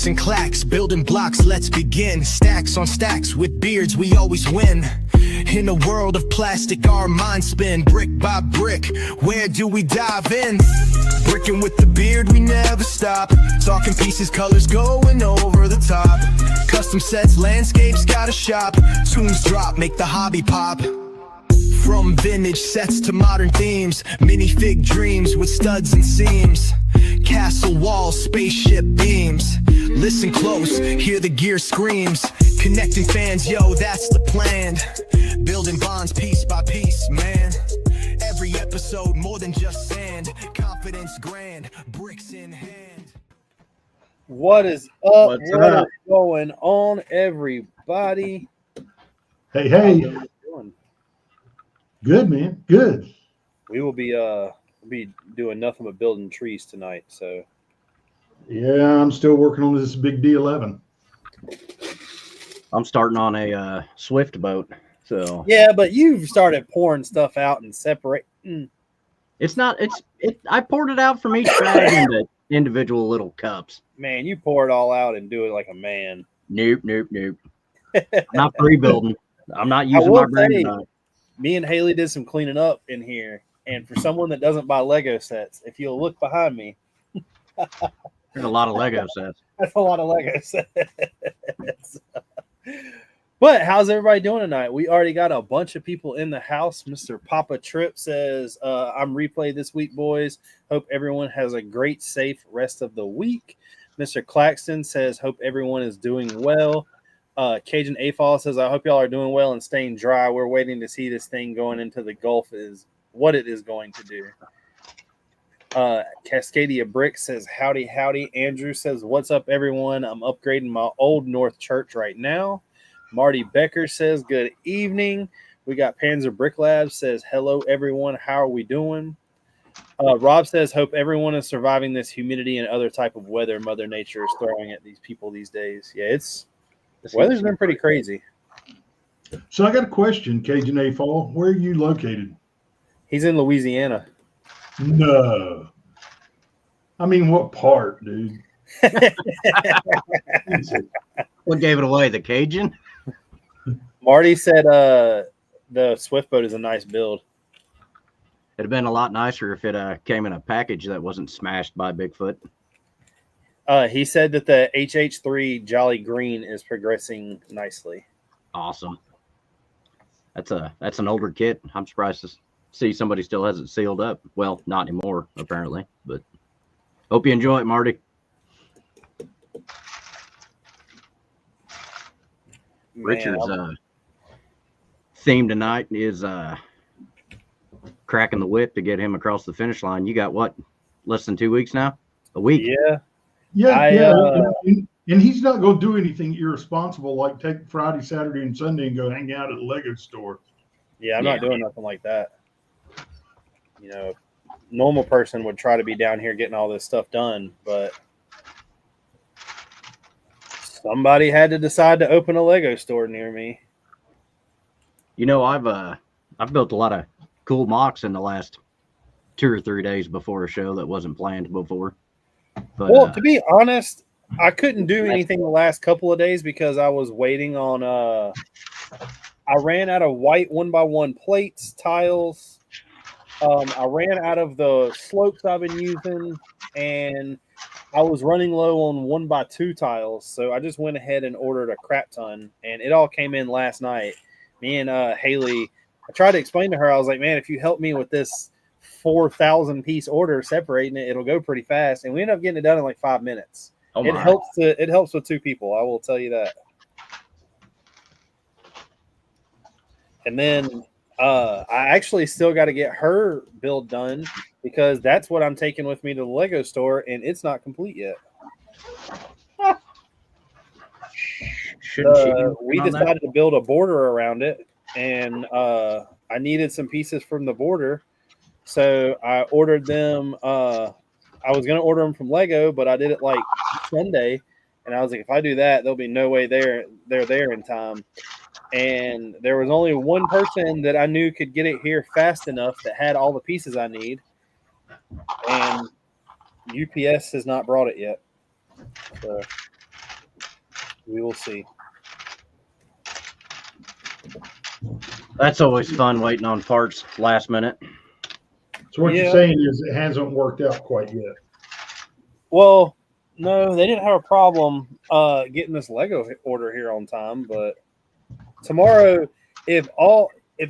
and clacks, building blocks, let's begin. Stacks on stacks, with beards we always win. In a world of plastic, our minds spin. Brick by brick, where do we dive in? Brickin' with the beard, we never stop. Talking pieces, colors, going over the top. Custom sets, landscapes, got a shop. Tunes drop, make the hobby pop. From vintage sets to modern themes, minifig dreams with studs and seams. Castle walls, spaceship beams. Listen close, hear the gear screams. Connecting fans, yo, that's the plan. Building bonds piece by piece, man. Every episode more than just sand. Confidence grand, bricks in hand. What is up? What's going on, everybody? Hey. Good, man. Good. We will be doing nothing but building trees tonight. So yeah, I'm still working on this big D11. I'm starting on a Swift boat. So yeah, but you've started pouring stuff out and separating. I poured it out from each bag into individual little cups. Man, you pour it all out and do it like a man. Nope. I'm not pre-building. I'm not using my brain tonight. Me and Haley did some cleaning up in here, and for someone that doesn't buy Lego sets, if you'll look behind me, there's a lot of Lego sets. That's a lot of Lego sets. But how's everybody doing tonight? We already got a bunch of people in the house. Mr. Papa Tripp says, I'm replay this week, boys. Hope everyone has a great, safe rest of the week. Mr. Claxton says, hope everyone is doing well. Cajun A-Fall says, I hope y'all are doing well and staying dry. We're waiting to see this thing going into the Gulf is what it is going to do. Cascadia Bricks says, howdy. Andrew says, what's up, everyone? I'm upgrading my old North Church right now. Marty Becker says, good evening. We got Panzer Brick Labs says, hello, everyone. How are we doing? Rob says, hope everyone is surviving this humidity and other type of weather Mother Nature is throwing at these people these days. Yeah, the weather's been pretty crazy. So I got a question, Cajun A-Fall. Where are you located? He's in Louisiana. No. I mean, what part, dude? What gave it away? The Cajun? Marty said the Swift boat is a nice build. It'd have been a lot nicer if it came in a package that wasn't smashed by Bigfoot. He said that the HH3 Jolly Green is progressing nicely. Awesome. That's an older kit. I'm surprised to see somebody still has it sealed up. Well, not anymore, apparently. But hope you enjoy it, Marty. Man, Richard's theme tonight is cracking the whip to get him across the finish line. You got what? Less than 2 weeks now? A week? Yeah. And he's not going to do anything irresponsible like take Friday, Saturday, and Sunday and go hang out at the Lego store. Yeah, I'm not doing nothing like that. You know, normal person would try to be down here getting all this stuff done, but somebody had to decide to open a Lego store near me. You know, I've built a lot of cool mocks in the last 2 or 3 days before a show that wasn't planned before. But, well, to be honest, I couldn't do anything the last couple of days because I was waiting on I ran out of white 1x1 plates, tiles. I ran out of the slopes I've been using, and I was running low on 1x2 tiles. So I just went ahead and ordered a crap ton, and it all came in last night. Me and Haley, I tried to explain to her, I was like, man, if you help me with this 4,000 piece order, separating it, it'll go pretty fast. And we ended up getting it done in like 5 minutes. Oh, it helps with 2 people. I will tell you that. And then I actually still got to get her build done because that's what I'm taking with me to the Lego store, and it's not complete yet. We decided to build a border around it, and I needed some pieces from the border. So I ordered them. I was going to order them from Lego, but I did it like Sunday. And I was like, if I do that, there'll be no way they're there in time. And there was only one person that I knew could get it here fast enough that had all the pieces I need. And UPS has not brought it yet. So We will see. That's always fun waiting on parts last minute. So what Yeah. you're saying is it hasn't worked out quite yet. Well, no, they didn't have a problem getting this Lego order here on time, but tomorrow, if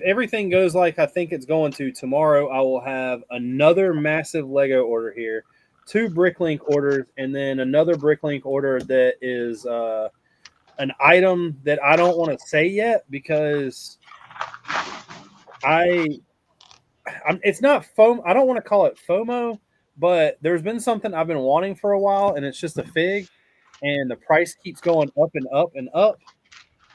everything goes like I think it's going to, tomorrow I will have another massive Lego order here, 2 Bricklink orders, and then another Bricklink order that is an item that I don't want to say yet because it's not FOMO. I don't want to call it FOMO, but there's been something I've been wanting for a while, and it's just a fig, and the price keeps going up and up and up.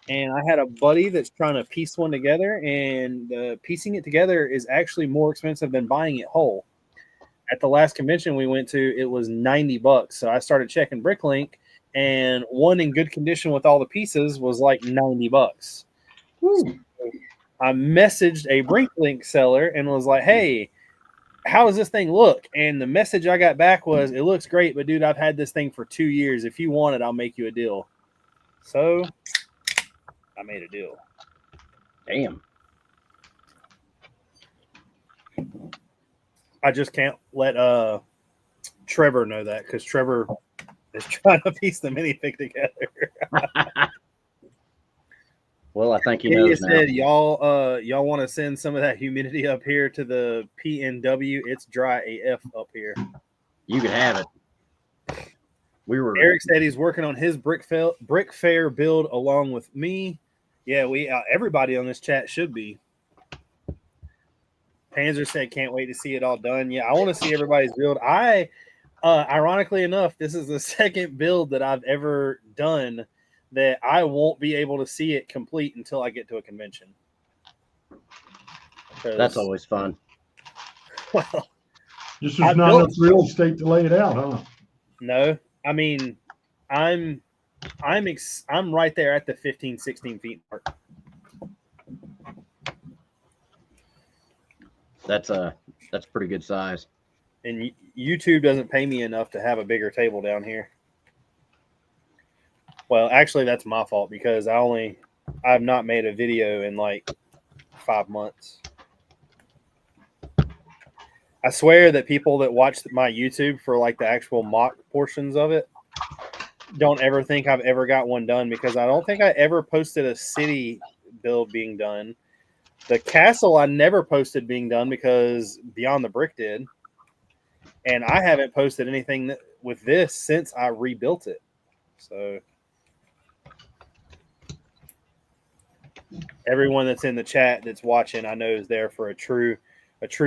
And I had a buddy that's trying to piece one together, and piecing it together is actually more expensive than buying it whole. At the last convention we went to, it was $90. So I started checking Bricklink, and one in good condition with all the pieces was like $90. So I messaged a Bricklink seller and was like, "Hey, how does this thing look?" And the message I got back was, "It looks great, but dude, I've had this thing for 2 years. If you want it, I'll make you a deal." So I made a deal. Damn. I just can't let Trevor know that because Trevor is trying to piece the minifig together. Well, I think he He knows now. said, y'all want to send some of that humidity up here to the PNW? It's dry AF up here. You can have it. Eric said he's working on his brick fair build along with me. Yeah, we everybody on this chat should be. Panzer said can't wait to see it all done. Yeah, I want to see everybody's build. Ironically enough, this is the second build that I've ever done that I won't be able to see it complete until I get to a convention. That's always fun. Well, Just there's not enough real estate to lay it out, huh? No, I mean, I'm right there at the 15, 16 feet mark. That's pretty good size. And YouTube doesn't pay me enough to have a bigger table down here. Well, actually, that's my fault because I've not made a video in like 5 months. I swear that people that watch my YouTube for like the actual mock portions of it don't ever think I've ever got one done because I don't think I ever posted a city build being done. The castle I never posted being done because Beyond the Brick did. And I haven't posted anything with this since I rebuilt it. So everyone that's in the chat that's watching, I know is there for a true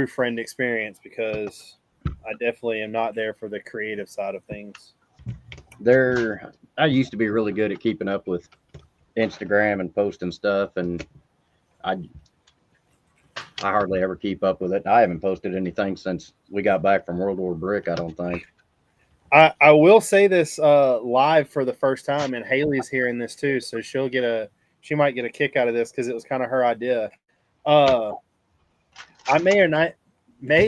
friend experience because I definitely am not there for the creative side of things. I used to be really good at keeping up with Instagram and posting stuff, and I hardly ever keep up with it. I haven't posted anything since we got back from World War Brick, I don't think. I will say this live for the first time, and Haley's hearing this too, so she might get a kick out of this because it was kind of her idea. I may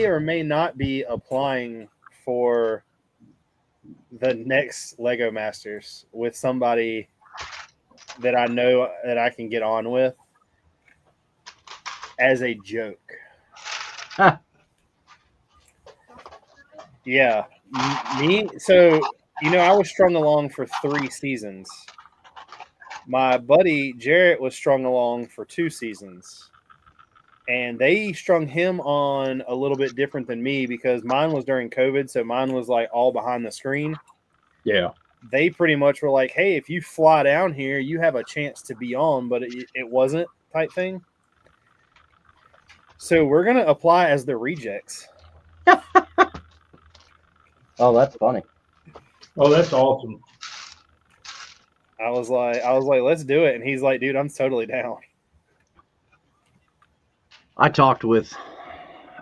or may not be applying for the next Lego Masters with somebody that I know that I can get on with as a joke. Huh. Yeah. So, I was strung along for 3 seasons. My buddy Jarrett was strung along for 2 seasons. And they strung him on a little bit different than me because mine was during COVID, so mine was like all behind the screen. Yeah. They pretty much were like, hey, if you fly down here, you have a chance to be on, but it wasn't type thing. So we're going to apply as the rejects. Oh, that's funny. Oh, that's awesome. I was like, let's do it. And he's like, dude, I'm totally down. I talked with,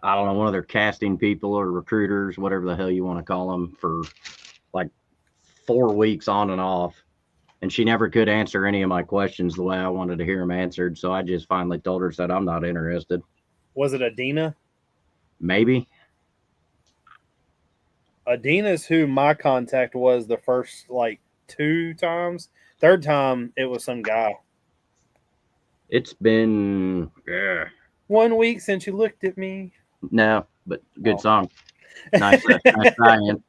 I don't know, one of their casting people or recruiters, whatever the hell you want to call them, for like 4 weeks on and off. And she never could answer any of my questions the way I wanted to hear them answered. So I just finally told her, said, I'm not interested. Was it Adina? Maybe. Adina's who my contact was the first like 2 times. Third time, it was some guy. It's been 1 week since you looked at me. no, but good Oh. song. Nice, nice tie-in.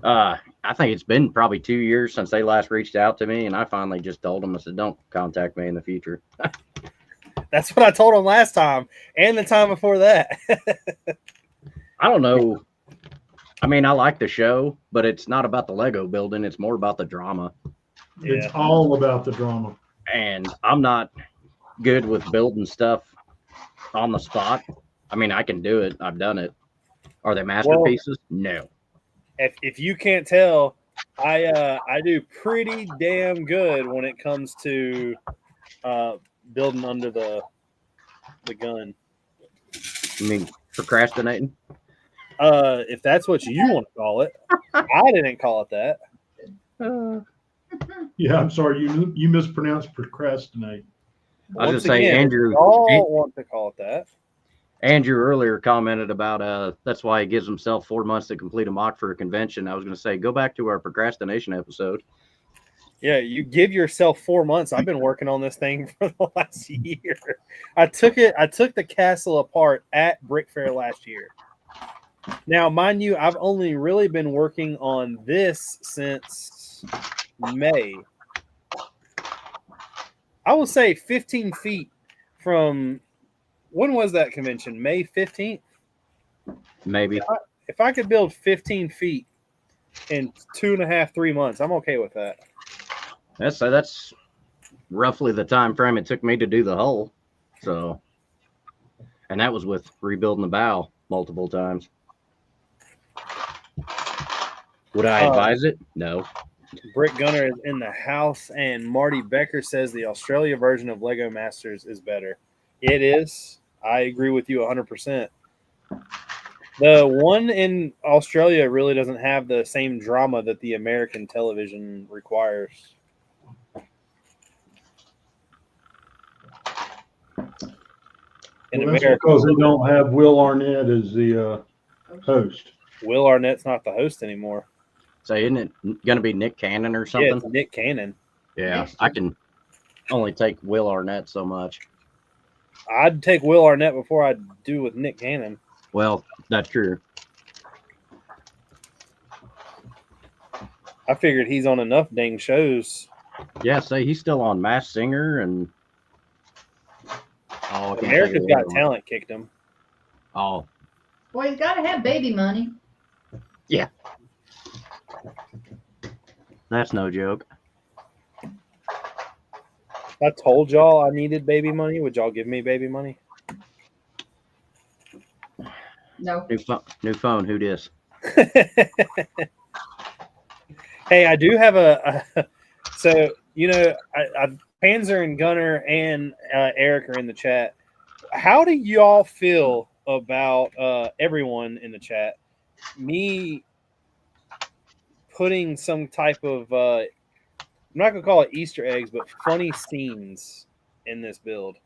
I think it's been probably 2 years since they last reached out to me, and I finally just told them, I said, don't contact me in the future. That's what I told him last time and the time before that. I don't know. I mean, I like the show, but it's not about the Lego building. It's more about the drama. It's all about the drama. And I'm not good with building stuff on the spot. I mean, I can do it. I've done it. Are they masterpieces? No. If you can't tell, I do pretty damn good when it comes to building under the gun. You mean procrastinating? If that's what you want to call it. I didn't call it that. Yeah, I'm sorry. You mispronounced procrastinate. I was going to say, Andrew. All want to call it that. Andrew earlier commented about that's why he gives himself 4 months to complete a mock for a convention. I was going to say, go back to our procrastination episode. Yeah, you give yourself 4 months. I've been working on this thing for the last year. I took the castle apart at Brick Fair last year. Now, mind you, I've only really been working on this since May. I will say 15 feet from when was that convention? May 15th? Maybe. If I could build 15 feet in 2.5, 3 months, I'm okay with that. That's roughly the time frame it took me to do the hull. So, and that was with rebuilding the bow multiple times. Would I advise it? No. Brick Gunner is in the house, and Marty Becker says the Australia version of Lego Masters is better. It is. I agree with you 100%. The one in Australia really doesn't have the same drama that the American television requires. In That's America, because they don't have Will Arnett as the host. Will Arnett's not the host anymore. So isn't it going to be Nick Cannon or something? Yeah, it's Nick Cannon. Yeah, I can only take Will Arnett so much. I'd take Will Arnett before I'd do with Nick Cannon. Well, that's true. I figured he's on enough dang shows. Yeah, say he's still on Masked Singer and America's Got Talent kicked him. Oh, Well, he's got to have baby money. yeah. That's no joke. If I told y'all I needed baby money, would y'all give me baby money? No. New phone. Who dis? Hey, I do have so you know, Panzer and Gunner and Eric are in the chat. How do y'all feel about everyone in the chat? Me putting some type of I'm not gonna call it Easter eggs, but funny scenes in this build.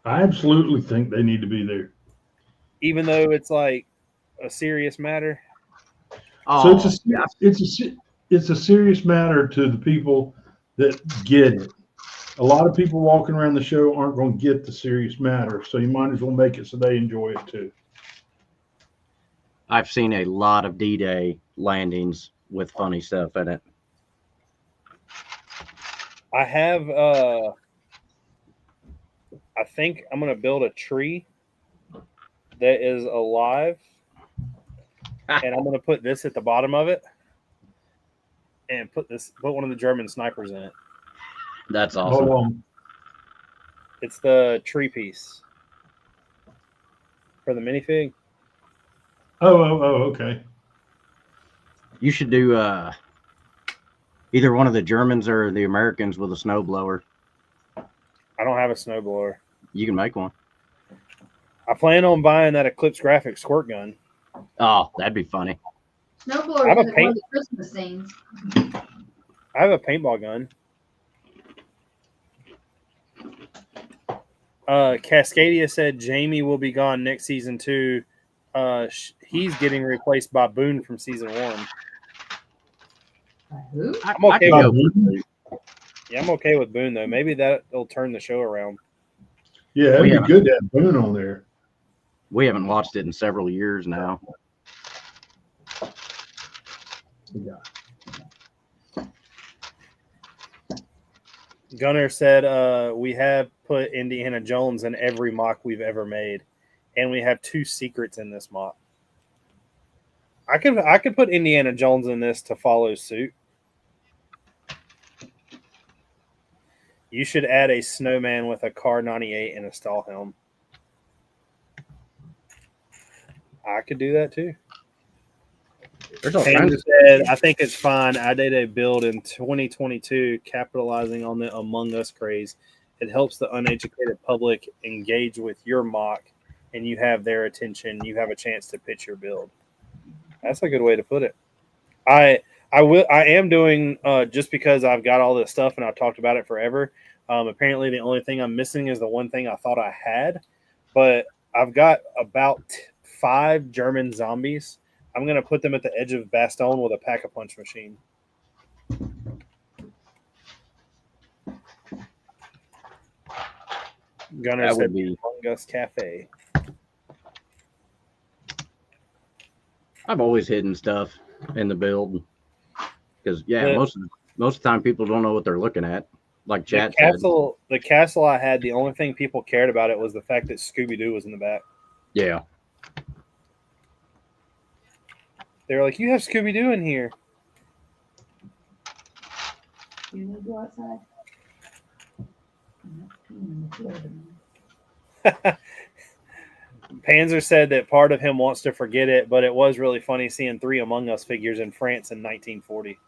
I absolutely think they need to be there. Even though it's like a serious matter. Oh, So it's a serious matter to the people that get it. A lot of people walking around the show aren't going to get the serious matter, so you might as well make it so they enjoy it too. I've seen a lot of D-Day landings with funny stuff in it. I have I think I'm gonna build a tree that is alive, and I'm gonna put this at the bottom of it, and put one of the German snipers in it. That's Hold awesome. on. It's the tree piece for the minifig. Oh, okay. You should do either one of the Germans or the Americans with a snowblower. I don't have a snowblower. You can make one. I plan on buying that Eclipse Graphics squirt gun. Oh, that'd be funny. Snowblower I have a is one of the Christmas scenes. I have a paintball gun. Cascadia said Jamie will be gone next season too. He's getting replaced by Boone from season 1. Who? I'm okay I with could go. Yeah, I'm okay with Boone though. Maybe that'll turn the show around. Yeah, it'd We be haven't- good to have Boone on there. We haven't watched it in several years now. Yeah. Gunner said we have put Indiana Jones in every mock we've ever made, and we have 2 secrets in this mock. I could put Indiana Jones in this to follow suit. You should add a snowman with a Car 98 and a stall helm. I could do that too. There's all Andrew kinds of said, I think it's fine. I did a build in 2022 capitalizing on the Among Us craze. It helps the uneducated public engage with your mock, and you have their attention. You have a chance to pitch your build. That's a good way to put it. I am doing just because I've got all this stuff and I've talked about it forever. Apparently, the only thing I'm missing is the one thing I thought I had, but I've got about 5 German zombies. I'm going to put them at the edge of Bastogne with a pack-a-punch machine. Gunner That said would be- Among Us Cafe. I've always hidden stuff in the build because Yeah. most of the time people don't know what they're looking at. Like The chat said. castle I had, the only thing people cared about it was the fact that Scooby-Doo was in the back. Yeah. They were like, you have Scooby-Doo in here. You need to go outside. Panzer said that part of him wants to forget it, but it was really funny seeing 3 Among Us figures in France in 1940.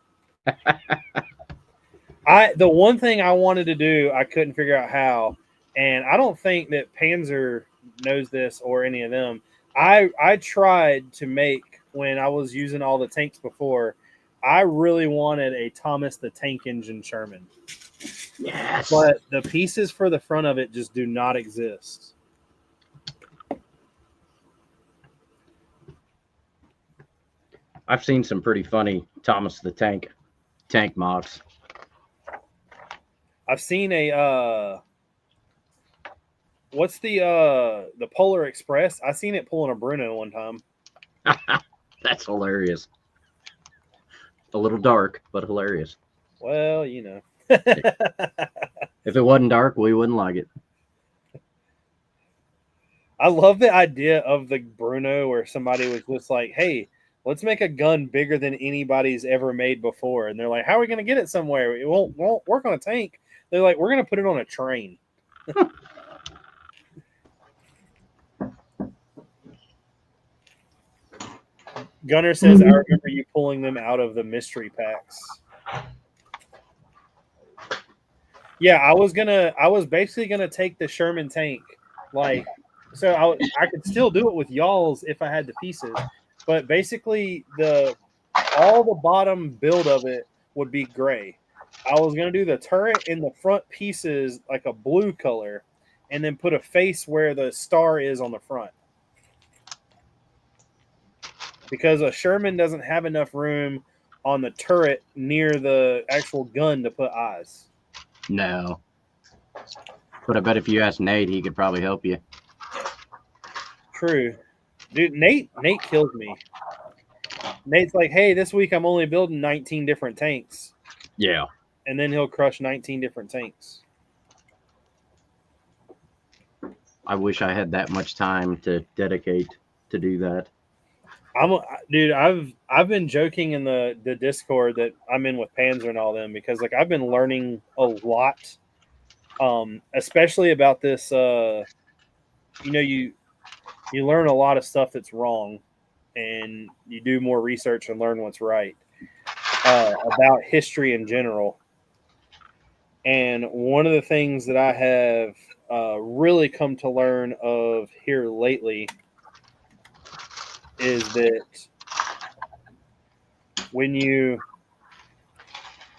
The one thing I wanted to do, I couldn't figure out how, and I don't think that Panzer knows this or any of them. I tried to make, when I was using all the tanks before, I really wanted a Thomas the Tank Engine Sherman. Yes. But the pieces for the front of it just do not exist. I've seen some pretty funny Thomas the Tank mocks. I've seen a what's the Polar Express? I seen it pulling a Bruno one time. That's hilarious. A little dark, but hilarious. Well, you know. If it wasn't dark, we wouldn't like it. I love the idea of the Bruno where somebody was just like, hey, let's make a gun bigger than anybody's ever made before. And they're like, how are we going to get it somewhere? It won't work on a tank. They're like, we're going to put it on a train. Gunner says, I remember you pulling them out of the mystery packs. Yeah, I was basically gonna take the Sherman tank, like, so I could still do it with y'all's if I had the pieces, but basically all the bottom build of it would be gray. I was gonna do the turret and the front pieces like a blue color, and then put a face where the star is on the front. Because a Sherman doesn't have enough room on the turret near the actual gun to put eyes. No. But I bet if you asked Nate, he could probably help you. True. Dude, Nate kills me. Nate's like, hey, this week I'm only building 19 different tanks. Yeah. And then he'll crush 19 different tanks. I wish I had that much time to dedicate to do that. Dude, I've been joking in the Discord that I'm in with Panzer and all them because like I've been learning a lot, especially about this. You learn a lot of stuff that's wrong, and you do more research and learn what's right about history in general. And one of the things that I have really come to learn of here lately is that when you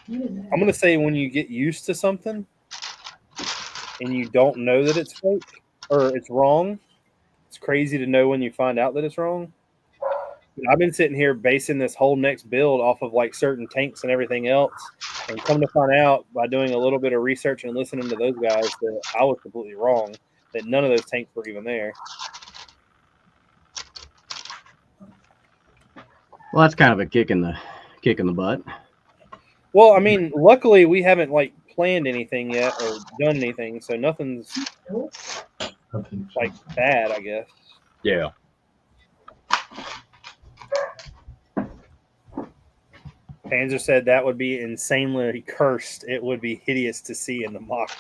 get used to something and you don't know that it's fake or it's wrong, it's crazy to know when you find out that it's wrong. I've been sitting here basing this whole next build off of like certain tanks and everything else, And come to find out by doing a little bit of research and listening to those guys that I was completely wrong, that none of those tanks were even there. Well, that's kind of a kick in the butt. Well, I mean, luckily we haven't like planned anything yet or done anything, so nothing's I think so. like bad, I guess. Yeah. Panzer said that would be insanely cursed. It would be hideous to see in the mock.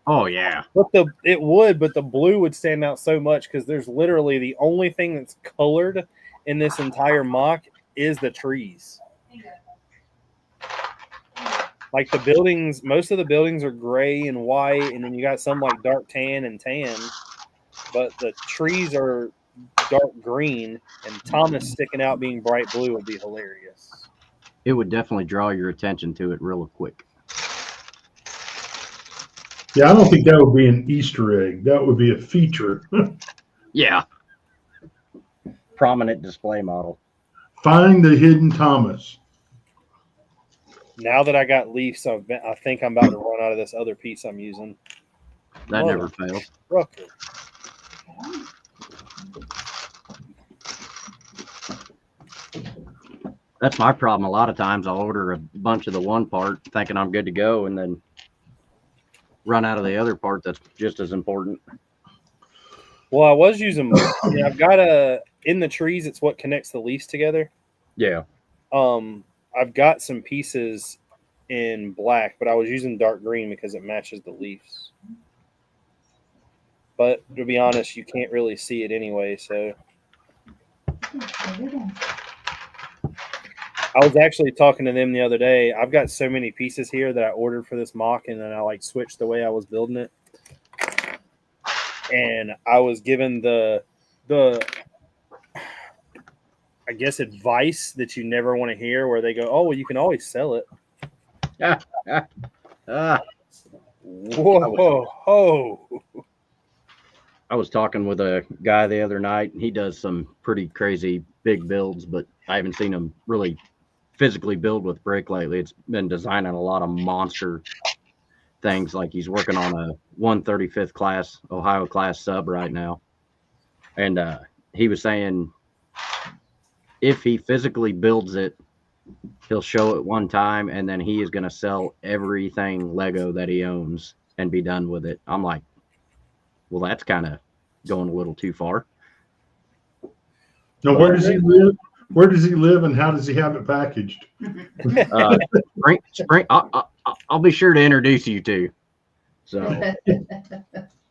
Oh yeah. But the blue would stand out so much because there's literally the only thing that's colored in this entire mock is the trees. Like the buildings, most of the buildings are gray and white, and then you got some like dark tan and tan, but the trees are dark green, and Thomas sticking out being bright blue would be hilarious. It would definitely draw your attention to it real quick. Yeah, I don't think that would be an Easter egg. That would be a feature. Yeah. Prominent display model. Find the hidden Thomas. Now that I got leaves, I think I'm about to run out of this other piece I'm using. That never fails. Rucker. That's my problem. A lot of times I'll order a bunch of the one part thinking I'm good to go and then run out of the other part that's just as important. Well, I was using, I've got in the trees, it's what connects the leaves together. Yeah. I've got some pieces in black, but I was using dark green because it matches the leaves. But to be honest, you can't really see it anyway, so. I was actually talking to them the other day. I've got so many pieces here that I ordered for this mock, and then I like switched the way I was building it. And I was given the I guess advice that you never want to hear, where they go, "Oh, well, you can always sell it." Whoa! I was talking with a guy the other night, and he does some pretty crazy big builds, but I haven't seen him really physically build with brick lately. It's been designing a lot of monster things. Like he's working on a 135th class Ohio class sub right now, and he was saying if he physically builds it, he'll show it one time, and then he is going to sell everything Lego that he owns and be done with it. I'm like, well, that's kind of going a little too far. Now, where does he live? Where does he live, and how does he have it packaged? Spring. I'll be sure to introduce you to. So,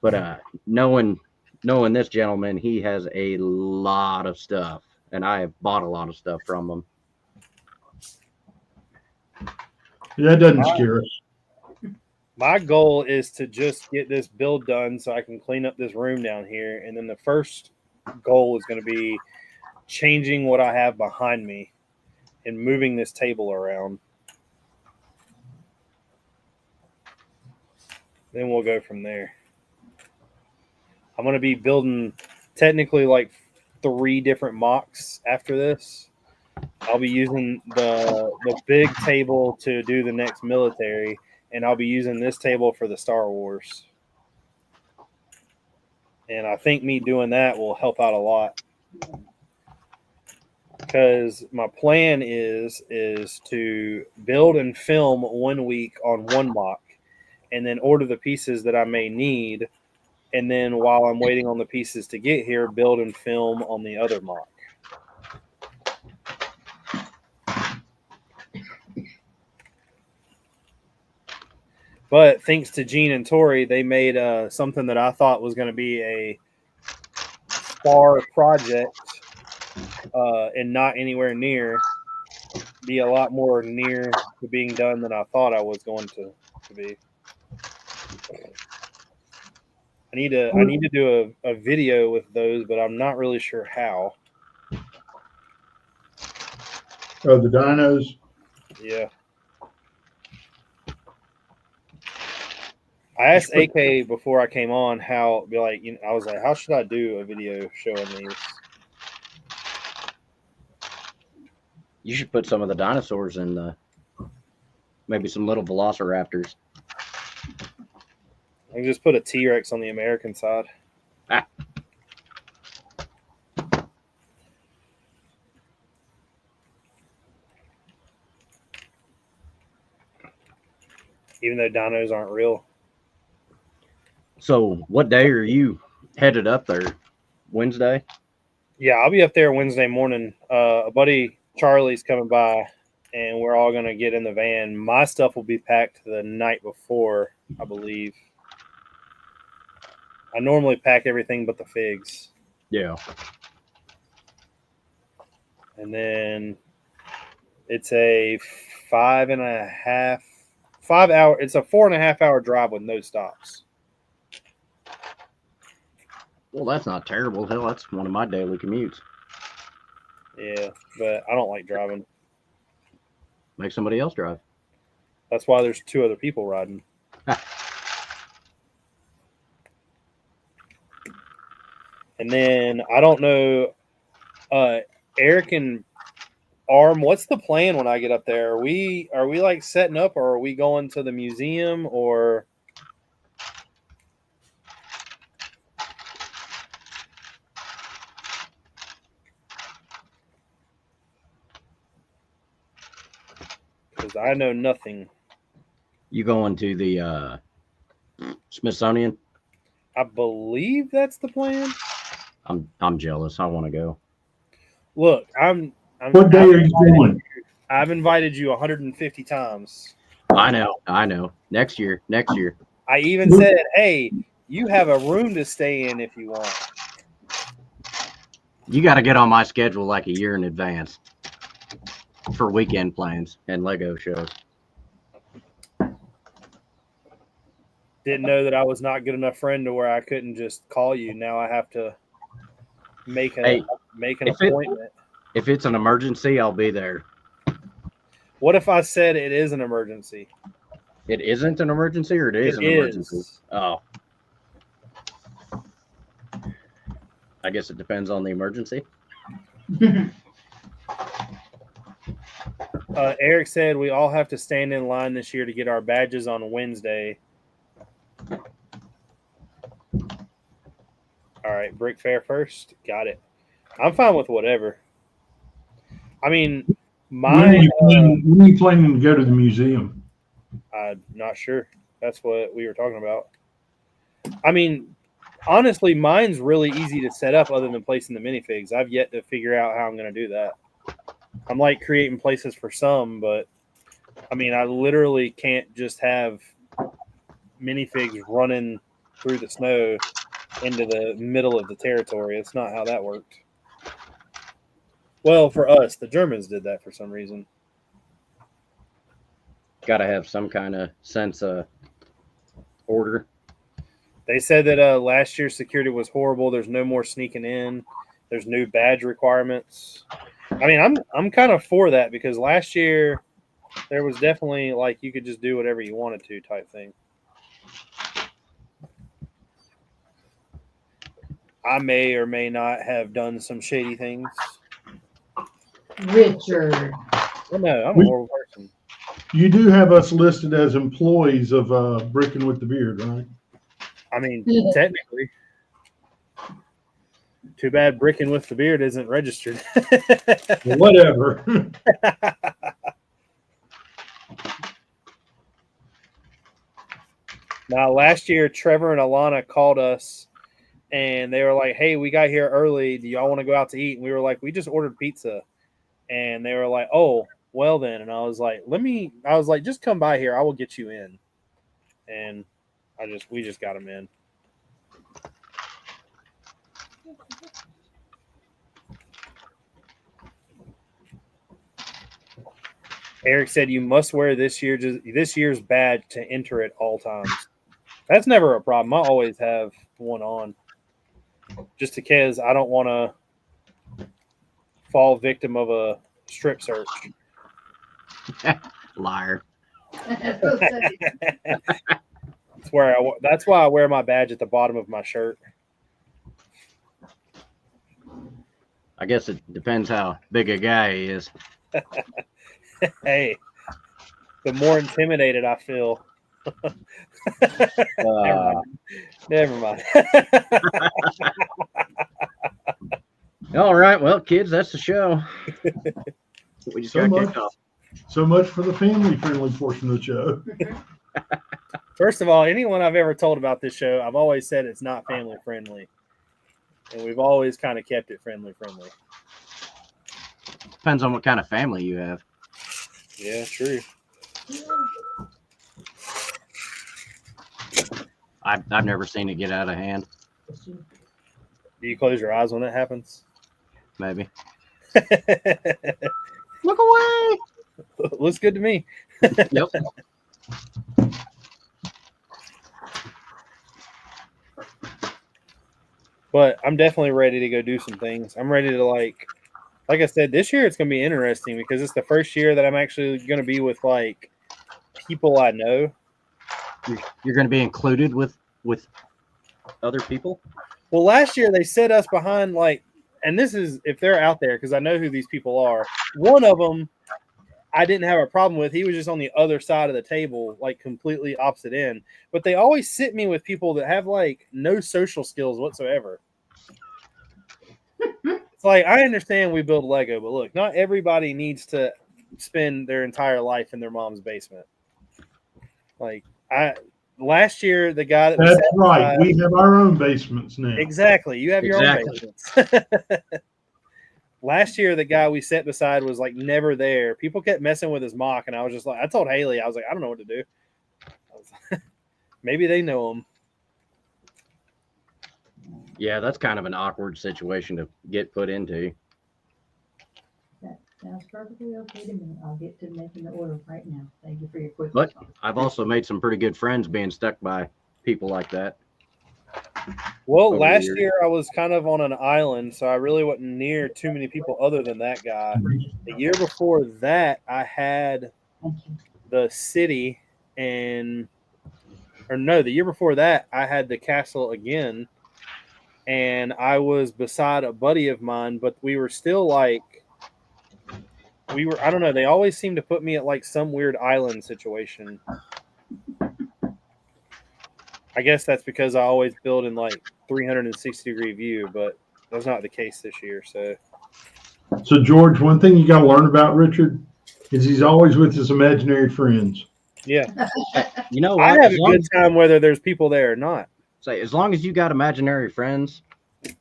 but knowing this gentleman, he has a lot of stuff, and I have bought a lot of stuff from him. Yeah, that doesn't scare us. My goal is to just get this build done so I can clean up this room down here, and then the first goal is going to be changing what I have behind me and moving this table around. Then we'll go from there. I'm going to be building technically like 3 different mocks after this. I'll be using the big table to do the next military, and I'll be using this table for the Star Wars. And I think me doing that will help out a lot. Because my plan is to build and film 1 week on one mock, and then order the pieces that I may need, and then while I'm waiting on the pieces to get here, build and film on the other mock. But thanks to Gene and Tori, they made something that I thought was going to be a far project and not anywhere near, be a lot more near to being done than I thought I was going to be. I need to do a video with those, but I'm not really sure how. Oh, the dinos. Yeah. I asked AK before I came on how, I was like, how should I do a video showing these? You should put some of the dinosaurs in the Maybe some little velociraptors. I can just put a T-Rex on the American side. Ah. Even though dinos aren't real. So, what day are you headed up there? Wednesday? Yeah, I'll be up there Wednesday morning. A buddy Charlie's coming by, and we're all gonna get in the van. My stuff will be packed the night before, I believe. I normally pack everything but the figs, Yeah. and then it's a 5.5 hour. It's a 4.5 hour drive with no stops. Well, that's not terrible. Hell, that's one of my daily commutes. Yeah, but I don't like driving. Make somebody else drive. That's why there's 2 other people riding. And then I don't know, Eric and Arm, what's the plan when I get up there? Are we like setting up, or are we going to the museum, or? Because I know nothing. You going to the Smithsonian? I believe that's the plan. I'm jealous. I want to go. Look, What day are you going? I've invited you 150 times. I know. Next year. I even said, hey, you have a room to stay in if you want. You got to get on my schedule like a year in advance for weekend plans and Lego shows. Didn't know that I was not good enough friend to where I couldn't just call you. Now I have to make an appointment. If it's an emergency, I'll be there. What if I said it is an emergency? It isn't an emergency, or it is an emergency? Oh. I guess it depends on the emergency. Eric said we all have to stand in line this year to get our badges on Wednesday. All right, Brick Fair first. Got it. I'm fine with whatever. I mean, When are you planning to go to the museum? I'm not sure. That's what we were talking about. I mean, honestly, mine's really easy to set up other than placing the minifigs. I've yet to figure out how I'm going to do that. I'm like creating places for some, but I mean, I literally can't just have minifigs running through the snow into the middle of the territory. It's not how that worked. Well, for us, the Germans did that for some reason. Got to have some kind of sense of order. They said that last year's security was horrible. There's no more sneaking in. There's new badge requirements. I mean, I'm kind of for that, because last year there was definitely like you could just do whatever you wanted to type thing. I may or may not have done some shady things. Richard. Well, no, I'm a horrible person. You do have us listed as employees of Brickin with the Beard, right? I mean, technically. Too bad Brickin with the Beard isn't registered. Whatever. Now, last year, Trevor and Alana called us, and they were like, hey, we got here early. Do y'all want to go out to eat? And we were like, we just ordered pizza. And they were like, oh, well then. And I was like, just come by here. I will get you in. And we just got them in. Eric said you must wear this year's badge to enter at all times. That's never a problem. I always have one on, just because I don't want to fall victim of a strip search. Liar. That's why I wear my badge at the bottom of my shirt. I guess it depends how big a guy he is. Hey, the more intimidated I feel. Never mind. All right, well, kids, that's the show. We just So got much, kicked off. so much for the family-friendly portion of the show. First of all, anyone I've ever told about this show, I've always said it's not family friendly, and we've always kind of kept it friendly. Depends on what kind of family you have. Yeah, true. I've never seen it get out of hand. Do you close your eyes when that happens? Maybe. Look away. Looks good to me. Yep. But I'm definitely ready to go do some things. I'm ready to like I said, this year it's gonna be interesting because it's the first year that I'm actually gonna be with like people I know. You're going to be included with other people. Well, last year they set us behind like, and this is if they're out there because I know who these people are. One of them I didn't have a problem with. He was just on the other side of the table, like completely opposite end. But they always sit me with people that have like no social skills whatsoever. It's like I understand we build Lego, but look, not everybody needs to spend their entire life in their mom's basement. Like last year, the guy that That's right. We have our own basements now. Exactly. You have your own basements. Last year, the guy we sat beside was like never there. People kept messing with his mock, and I was just like, I told Haley, I was like, I don't know what to do. Maybe they know him. Yeah, that's kind of an awkward situation to get put into. That sounds perfectly okay to me. I'll get to making the order right now. Thank you for your quick But response. I've also made some pretty good friends being stuck by people like that. Well, Over the last years. year I was kind of on an island, so I really wasn't near too many people other than that guy. The year before that, I had Thank you. the city the year before that, I had the castle again, and I was beside a buddy of mine, but we were still like, I don't know, they always seem to put me at like some weird island situation. I guess that's because I always build in like 360-degree view, but that's not the case this year. So, George, one thing you got to learn about Richard is he's always with his imaginary friends. Yeah, You know I what? have a good time whether there's people there or not. Say, as long as you got imaginary friends,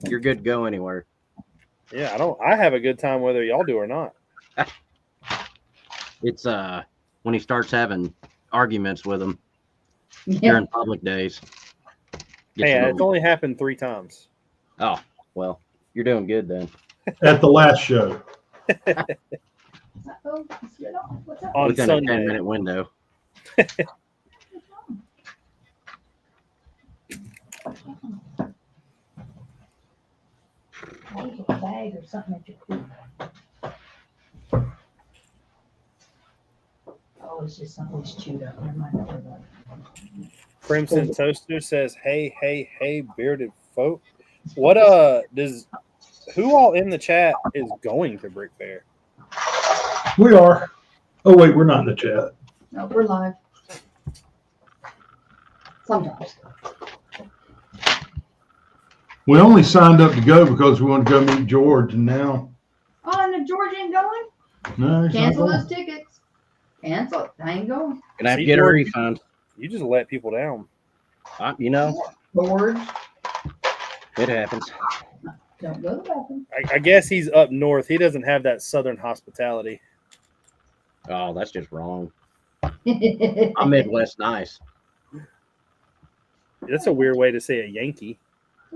you're good to go anywhere. Yeah, I have a good time whether y'all do or not. It's when he starts having arguments with them Yeah. during public days. Gets Hey, a it's little- only happened 3 times. Oh, well, you're doing good then. At the last show. Oh, you slid off. What's up? On Within Sunday. a 10-minute window. Maybe a bag or something at your feet. Oh, it's just something that's chewed up. Never mind. Don't worry about it. Crimson Toaster says, hey, bearded folk. What who all in the chat is going to Brick Fair? We are. Oh, wait, we're not in the chat. No, we're live. Sometimes. We only signed up to go because we wanted to go meet George, and now, Oh, and the George ain't going? no, he's not Cancel going. those tickets. Cancel it. I ain't going. Can I See, get a George, refund? You just let people down. You know, Bored. it happens. Don't go to the bathroom. I guess he's up north. He doesn't have that southern hospitality. Oh, that's just wrong. I'm Midwest nice. That's a weird way to say a Yankee.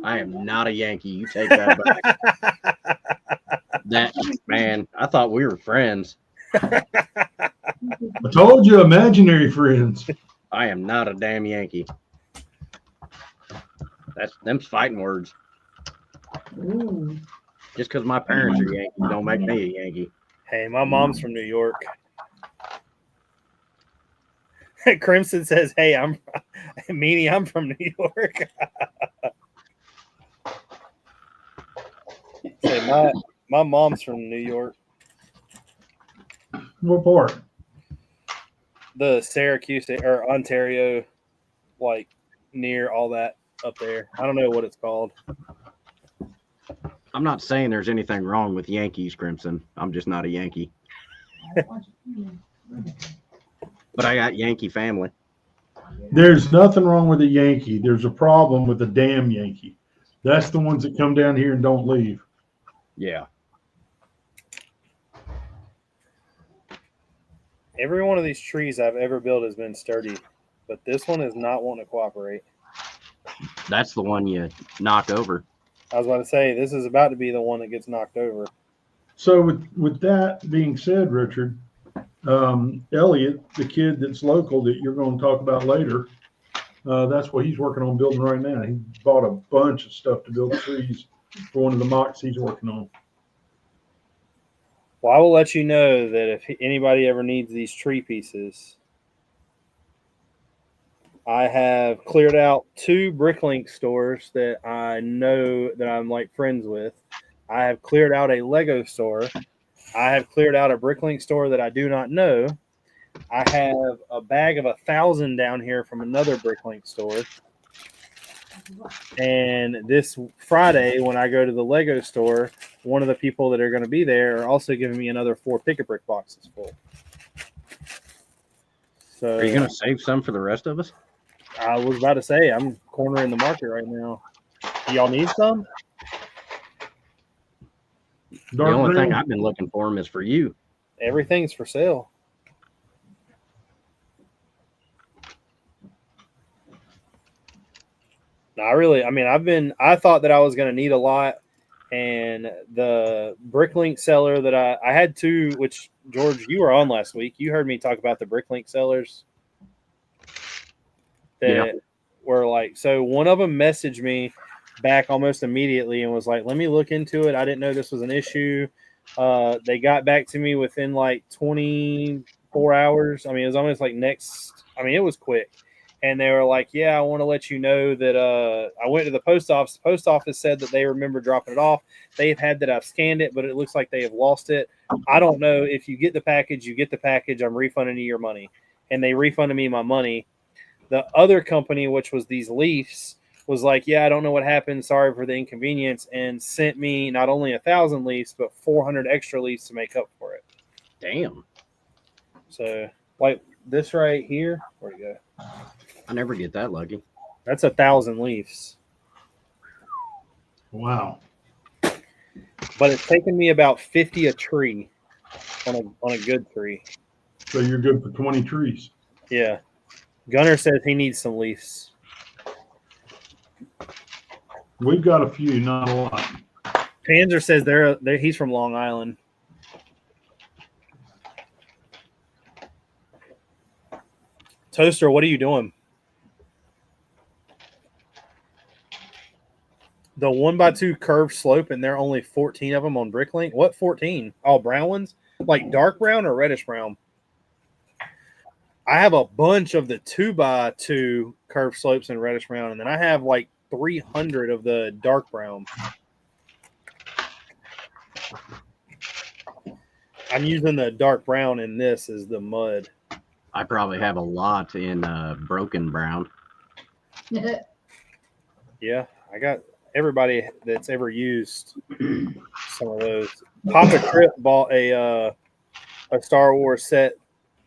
I am not a Yankee. You take that back. That man, I thought we were friends. I told you, imaginary friends. I am not a damn Yankee. That's them's fighting words. Ooh. Just because my parents are Yankees don't make me a Yankee. Hey, my mom's from New York. Crimson says, "Hey, Meanie. I'm from New York." Say, my mom's from New York. What part? the Syracuse or Ontario, like near all that up there. I don't know what it's called. I'm not saying there's anything wrong with Yankees, Crimson. I'm just not a Yankee. But I got Yankee family. There's nothing wrong with a Yankee. There's a problem with the damn Yankee. That's the ones that come down here and don't leave. Yeah. Every one of these trees I've ever built has been sturdy, but this one is not wanting to cooperate. That's the one you knock over. I was about to say, this is about to be the one that gets knocked over. So with that being said, Richard, Elliot, the kid that's local that you're going to talk about later, that's what he's working on building right now. He bought a bunch of stuff to build trees for one of the mocks he's working on. Well, I will let you know that if anybody ever needs these tree pieces, I have cleared out 2 Bricklink stores that I know that I'm like friends with. I have cleared out a Lego store. I have cleared out a Bricklink store that I do not know. I have a bag of 1,000 down here from another Bricklink store. And this Friday, when I go to the Lego store, one of the people that are going to be there are also giving me another 4 pick-a-brick boxes full. So Are you going to save some for the rest of us? I was about to say, I'm cornering the market right now. Do y'all need some? The only thing I've been looking for them is for you. Everything's for sale. No, I thought that I was going to need a lot. And the Bricklink seller that I had 2, which George, you were on last week. You heard me talk about the Bricklink sellers that were like, so one of them messaged me back almost immediately and was like, let me look into it. I didn't know this was an issue. They got back to me within like 24 hours. I mean, it was almost like it was quick. And they were like, yeah, I want to let you know that I went to the post office. The post office said that they remember dropping it off. They've had that I've scanned it, but it looks like they have lost it. I don't know. If you get the package, you get the package. I'm refunding you your money. And they refunded me my money. The other company, which was these Leafs, was like, yeah, I don't know what happened. Sorry for the inconvenience. And sent me not only 1,000 Leafs, but 400 extra Leafs to make up for it. Damn. So, like this right here, where'd it go? I never get that lucky. That's 1,000 Leafs. Wow. But it's taken me about 50 a tree on a good tree. So you're good for 20 trees. Yeah. Gunner says he needs some Leafs. We've got a few, not a lot. Panzer says he's from Long Island. Toaster, what are you doing? The 1x2 curved slope, and there are only 14 of them on Bricklink. What 14? Oh, brown ones? Like dark brown or reddish brown? I have a bunch of the 2x2 curved slopes in reddish brown, and then I have like 300 of the dark brown. I'm using the dark brown, and this is the mud. I probably have a lot in broken brown. Yeah, I got everybody that's ever used some of those. Papa Trip bought a Star Wars set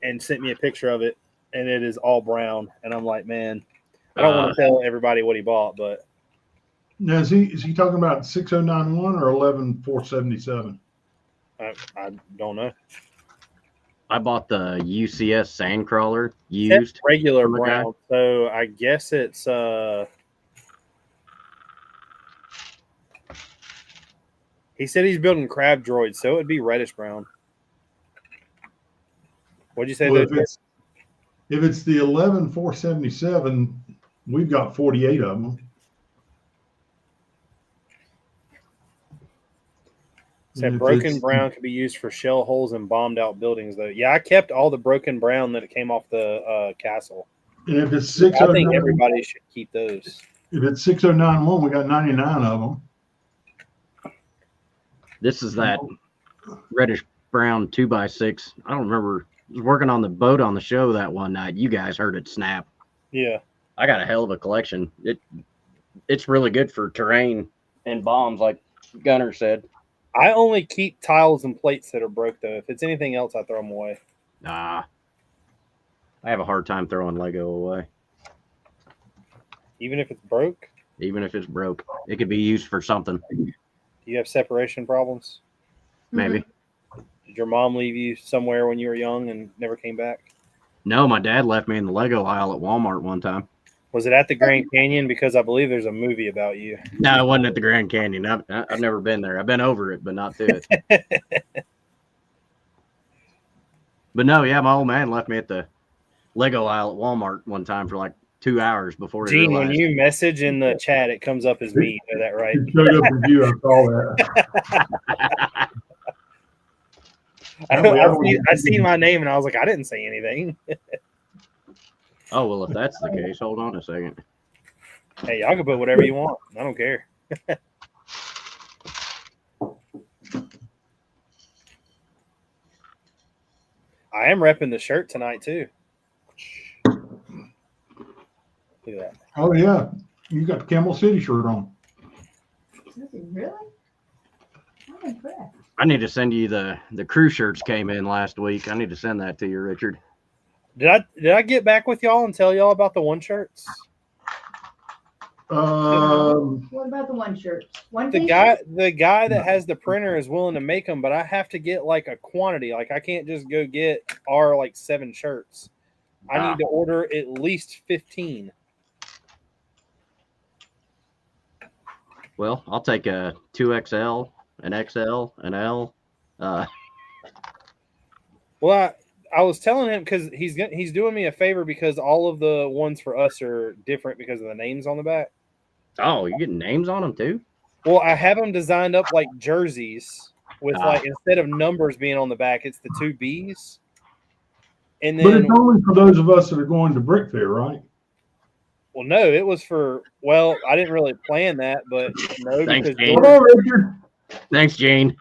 and sent me a picture of it, and it is all brown. And I'm like, man, I don't want to tell everybody what he bought, but now is he talking about 6091 or 11477? I don't know. I bought the UCS Sandcrawler used. That's regular brown, so I guess it's he said he's building crab droids, so it would be reddish brown. What'd you say? Well, if it's the 11477, we've got 48 of them. Said broken brown could be used for shell holes and bombed out buildings, though. Yeah, I kept all the broken brown that came off the castle. And if it's I think everybody should keep those. If it's 6091, we got 99 of them. This is that reddish brown 2x6. I don't remember was working on the boat on the show that one night. You guys heard it snap. Yeah. I got a hell of a collection. It's really good for terrain and bombs, like Gunner said. I only keep tiles and plates that are broke, though. If it's anything else, I throw them away. Nah. I have a hard time throwing Lego away. Even if it's broke? Even if it's broke. It could be used for something. Do you have separation problems? Maybe. Did your mom leave you somewhere when you were young and never came back? No, my dad left me in the Lego aisle at Walmart one time. Was it at the Grand Canyon? Because I believe there's a movie about you. No, it wasn't at the Grand Canyon. I've never been there. I've been over it, but not to it. But no, yeah, my old man left me at the Lego aisle at Walmart one time for like 2 hours before he Gene, realized. when you message in the chat, it comes up as me. You know that, right? It showed up as you. I saw that. I seen my name and I was like, I didn't say anything. Oh, well, if that's the case, hold on a second. Hey, y'all can put whatever you want. I don't care. I am repping the shirt tonight too. Look at that. Oh yeah, you got the Camel City shirt on. Does he really? I'm impressed. I need to send you the crew shirts came in last week. I need to send that to you, Richard. Did I get back with y'all and tell y'all about the one shirts? What about the one shirt? The guy that has the printer is willing to make them, but I have to get like a quantity. Like I can't just go get our like 7 shirts. I need to order at least 15. Well, I'll take a 2XL, an XL, an L. Well, I was telling him because he's doing me a favor because all of the ones for us are different because of the names on the back. Oh, you're getting names on them too? Well, I have them designed up like jerseys with like instead of numbers being on the back, it's the 2 B's. And then, But it's only for those of us that are going to Brick Fair, right? well, no, it was for. Well, I didn't really plan that, but no, Thanks, because Gene. Come on, Richard. Thanks, Gene.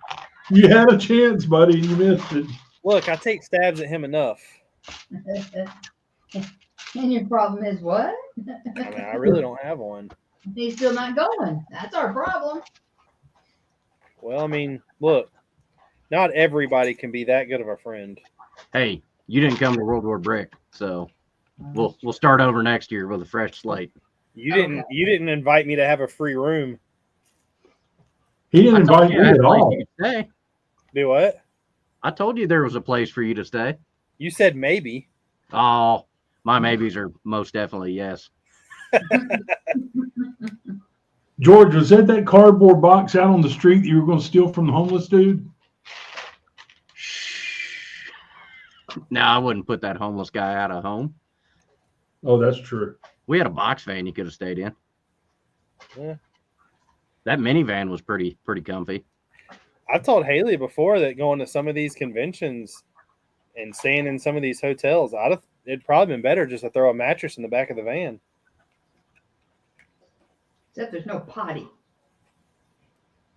You had a chance, buddy. You missed it. look, I take stabs at him enough. And your problem is what? I mean, I really don't have one. He's still not going. That's our problem. Well, I mean, look, not everybody can be that good of a friend. Hey, you didn't come to World War Brick, so we'll start over next year with a fresh slate. You didn't invite me to have a free room. He didn't invite you me had a at place all. you could stay. Do what? I told you there was a place for you to stay. You said maybe. Oh, my maybes are most definitely yes. George, was that cardboard box out on the street that you were going to steal from the homeless dude? No, I wouldn't put that homeless guy out of home. Oh, that's true. We had a box van you could have stayed in. Yeah. That minivan was pretty comfy. I've told Haley before that going to some of these conventions and staying in some of these hotels, it'd probably been better just to throw a mattress in the back of the van. Except there's no potty.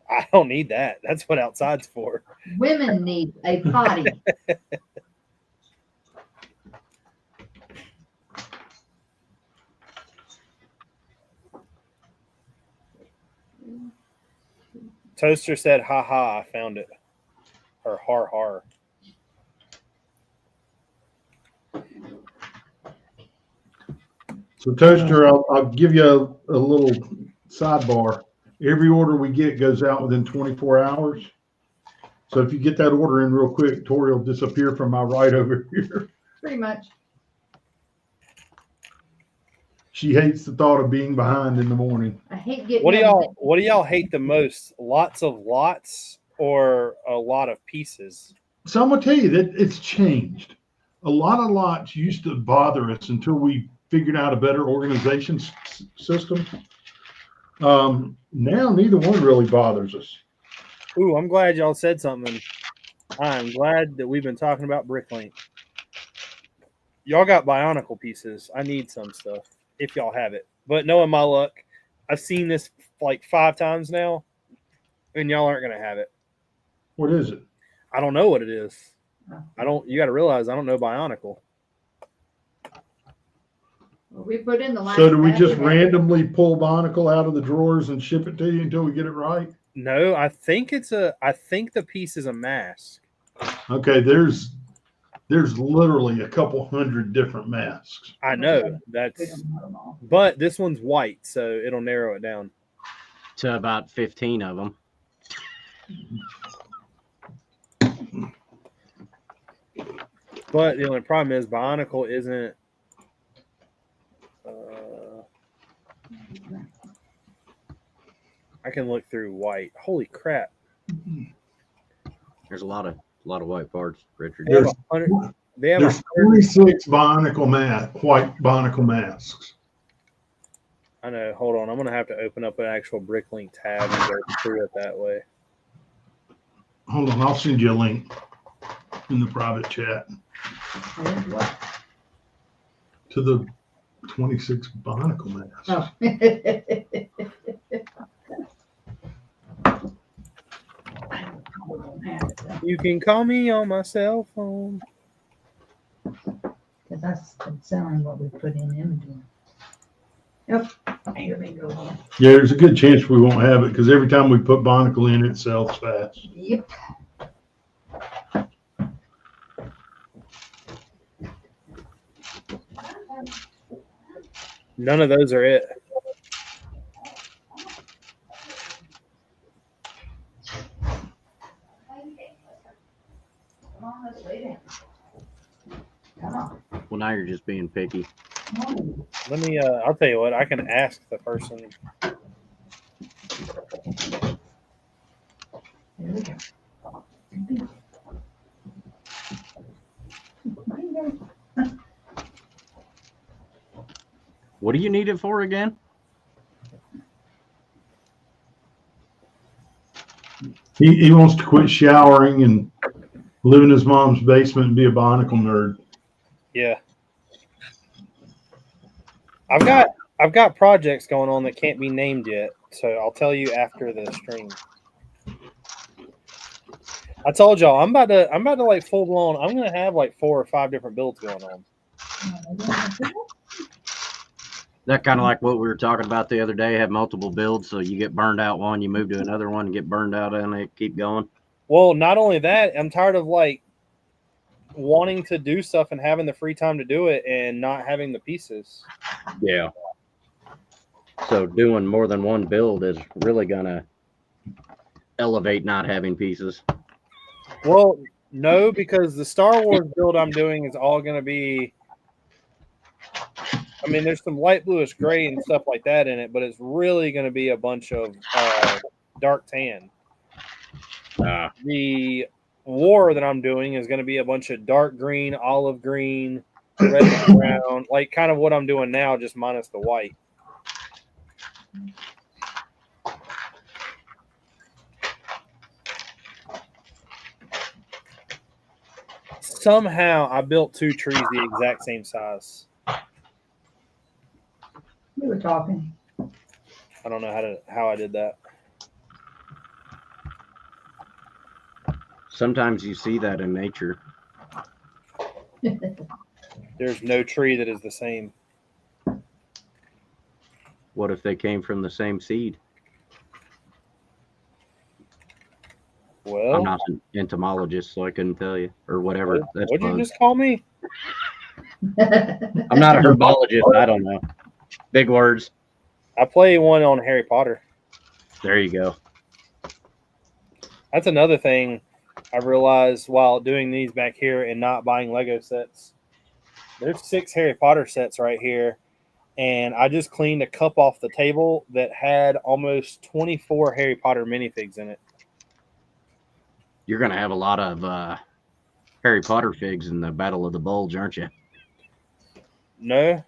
I don't need that. That's what outside's for. Women need a potty. Toaster said, ha ha, I found it. Or har har. So, Toaster, I'll give you a little sidebar. Every order we get goes out within 24 hours. So if you get that order in real quick, Tori will disappear from my right over here. Pretty much. She hates the thought of being behind in the morning. I hate getting. What do y'all hate the most? Lots of lots or a lot of pieces? So I'm gonna tell you that it's changed. A lot of lots used to bother us until we figured out a better organization system. Now neither one really bothers us. Ooh, I'm glad y'all said something. I'm glad that we've been talking about Bricklink. Y'all got Bionicle pieces. I need some stuff if y'all have it. But knowing my luck, I've seen this like 5 times now, and y'all aren't going to have it. What is it? I don't know what it is. You got to realize I don't know Bionicle. Well, we put in the last. So do we just packet. randomly pull Bionicle out of the drawers and ship it to you until we get it right? No, I think the piece is a mask. Okay, there's literally a couple hundred different masks. I know We that's, don't know them all. but this one's white, so it'll narrow it down. To about 15 of them. But the only problem is Bionicle isn't. I can look through white. Holy crap! There's a lot of white parts, Richard. They have There's 100. They have there's 26 white Bionicle masks. I know. Hold on. I'm gonna have to open up an actual Bricklink tab and go through it that way. Hold on, I'll send you a link in the private chat And what? to the 26 Bionicle masks. Oh. We don't have it, though, You can call me on my cell phone. 'cause that's been selling what we put in inventory. Yep, here we go again. Yeah, there's a good chance we won't have it because every time we put Bionicle in, it sells fast. Yep. None of those are it. Come on, let's lay down. Come on. Well, now you're just being picky. Come on. Let me. I'll tell you what. I can ask the person. There we go. What do you need it for again? He wants to quit showering and live in his mom's basement and be a Bionicle nerd. Yeah. I've got projects going on that can't be named yet, so I'll tell you after the stream. I told y'all I'm about to like full blown. I'm gonna have like 4 or 5 different builds going on. That kind of like what we were talking about the other day, have multiple builds, so you get burned out one, you move to another one and get burned out and it keep going. Well, not only that, I'm tired of like wanting to do stuff and having the free time to do it and not having the pieces. Yeah. So doing more than one build is really gonna elevate not having pieces. Well, no, because the Star Wars build I'm doing is all going to be. I mean, there's some light bluish gray and stuff like that in it, but it's really going to be a bunch of dark tan. The war that I'm doing is going to be a bunch of dark green, olive green, red and brown, like kind of what I'm doing now, just minus the white. Somehow I built 2 trees the exact same size. We were talking. I don't know how I did that. Sometimes you see that in nature. There's no tree that is the same. What if they came from the same seed? Well, I'm not an entomologist, so I couldn't tell you, or whatever. That's what'd you bugs. just call me? I'm not a herbologist. I don't know. Big words. I play one on Harry Potter. There you go. That's another thing I realized while doing these back here and not buying Lego sets. There's 6 Harry Potter sets right here, and I just cleaned a cup off the table that had almost 24 Harry Potter minifigs in it. You're going to have a lot of Harry Potter figs in the Battle of the Bulge, aren't you? No,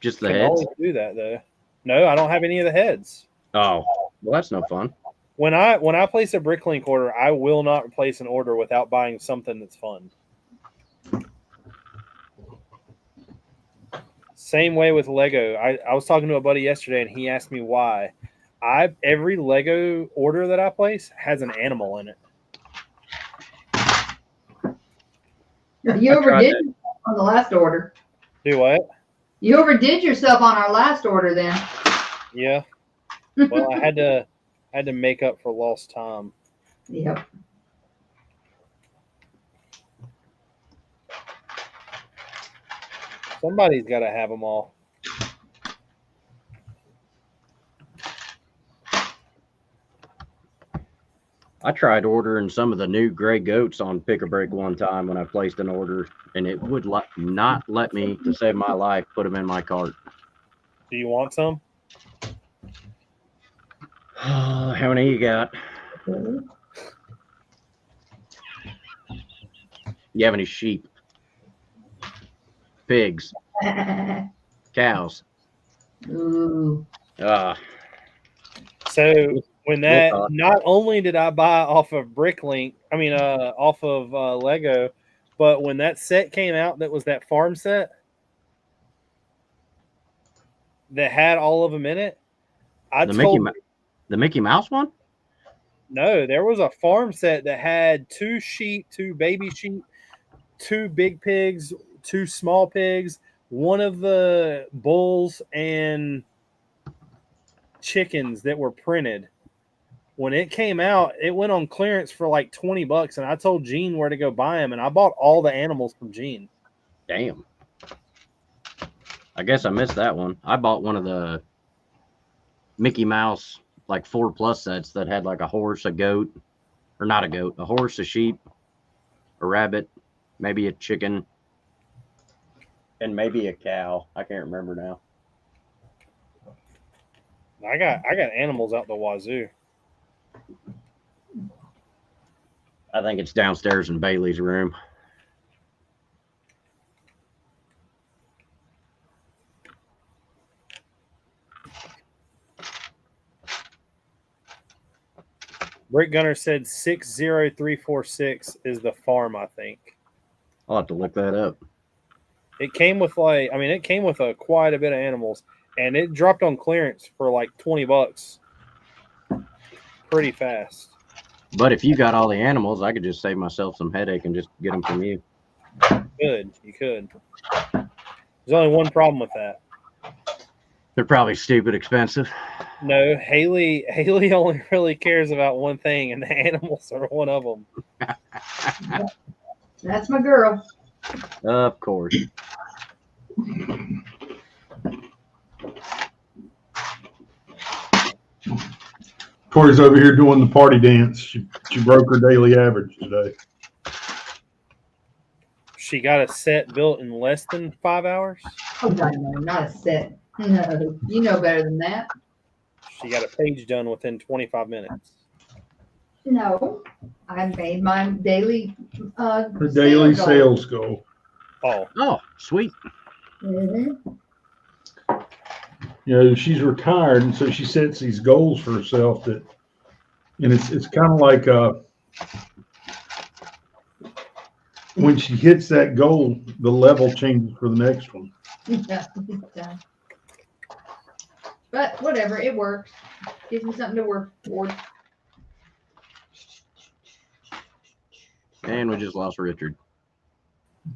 Just the can heads? always do that though. No, I don't have any of the heads. Oh, well, that's no fun. When I place a Bricklink order, I will not place an order without buying something that's fun. Same way with Lego. I was talking to a buddy yesterday, and he asked me why. Every Lego order that I place has an animal in it. You overdid yourself on the last order. Do what? You overdid yourself on our last order then. Yeah. Well, I had to make up for lost time. Yep. Somebody's got to have them all. I tried ordering some of the new gray goats on Pick a Brick one time when I placed an order, and it would not let me, to save my life, put them in my cart. Do you want some? How many you got? You have any sheep? Pigs? Cows? Ooh. So when that, talk. not only did I buy off of off of Lego, but when that set came out, that was that farm set that had all of them in it. The Mickey Mouse one? No, there was a farm set that had 2 sheep, 2 baby sheep, 2 big pigs, 2 small pigs, one of the bulls, and chickens that were printed. When it came out, it went on clearance for like $20, and I told Gene where to go buy them, and I bought all the animals from Gene. Damn. I guess I missed that one. I bought one of the Mickey Mouse like 4+ sets that had like a horse, a goat, or not a goat, a horse, a sheep, a rabbit, maybe a chicken, and maybe a cow. I can't remember now. I got animals out the wazoo. I think it's downstairs in Bailey's room. Brick Gunner said 60346 is the farm, I think. I'll have to look that up. It came with quite a bit of animals, and it dropped on clearance for like $20 pretty fast. But if you got all the animals, I could just save myself some headache and just get them from you. You could. There's only one problem with that. They're probably stupid expensive. No, Haley only really cares about one thing, and the animals are one of them. That's my girl. Of course. Tori's over here doing the party dance. She broke her daily average today. She got a set built in less than 5 hours. Oh, God, no, not a set. No, you know better than that. She got a page done within 25 minutes. No, I made my daily. Her daily sales goal. Oh, sweet. Mm-hmm. You know, she's retired, and so she sets these goals for herself and it's kind of like when she hits that goal, the level changes for the next one. Yeah. But whatever, it works. Gives me something to work for. And we just lost Richard.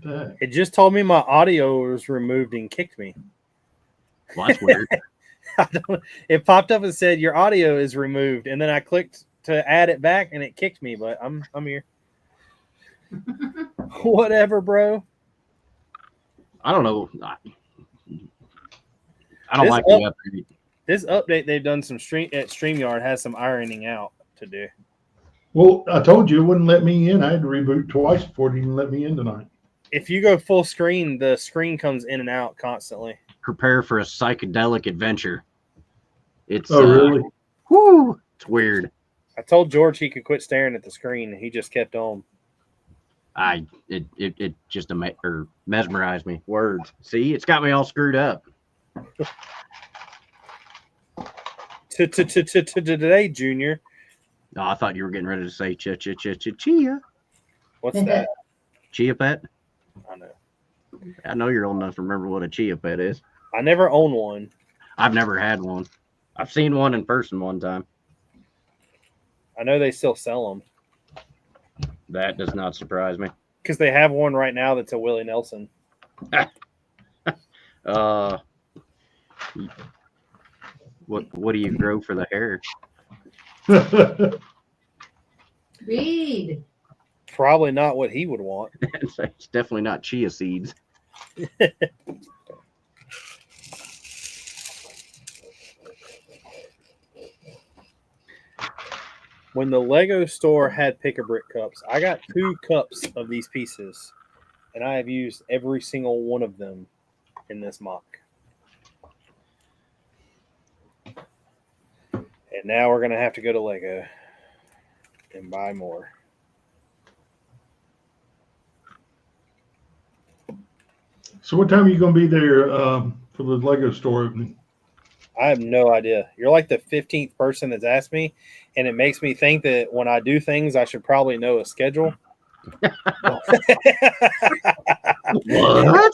It just told me my audio was removed and kicked me. Well, that's weird. It popped up and said your audio is removed, and then I clicked to add it back, and it kicked me. But I'm here. Whatever, bro. I don't know. I don't like the update. This update they've done some StreamYard has some ironing out to do. Well, I told you it wouldn't let me in. I had to reboot twice before it even let me in tonight. If you go full screen, the screen comes in and out constantly. Prepare for a psychedelic adventure. It's really? Whoo! It's weird. I told George he could quit staring at the screen, and he just kept on. It just mesmerized me. Words. See, it's got me all screwed up. Today, Junior. Oh, I thought you were getting ready to say chia. What's that? Chia pet? I know. I know you're old enough to remember what a chia pet is. I never owned one. I've never had one. I've seen one in person one time. I know they still sell them. That does not surprise me. Because they have one right now that's a Willie Nelson. What do you grow for the hair? Read. Probably not what he would want. It's definitely not chia seeds. When the Lego store had Pick-a-Brick cups, I got 2 cups of these pieces, and I have used every single one of them in this mock. And now we're going to have to go to Lego and buy more. So what time are you going to be there for the Lego store opening? I have no idea. You're like the 15th person that's asked me, and it makes me think that when I do things, I should probably know a schedule. What?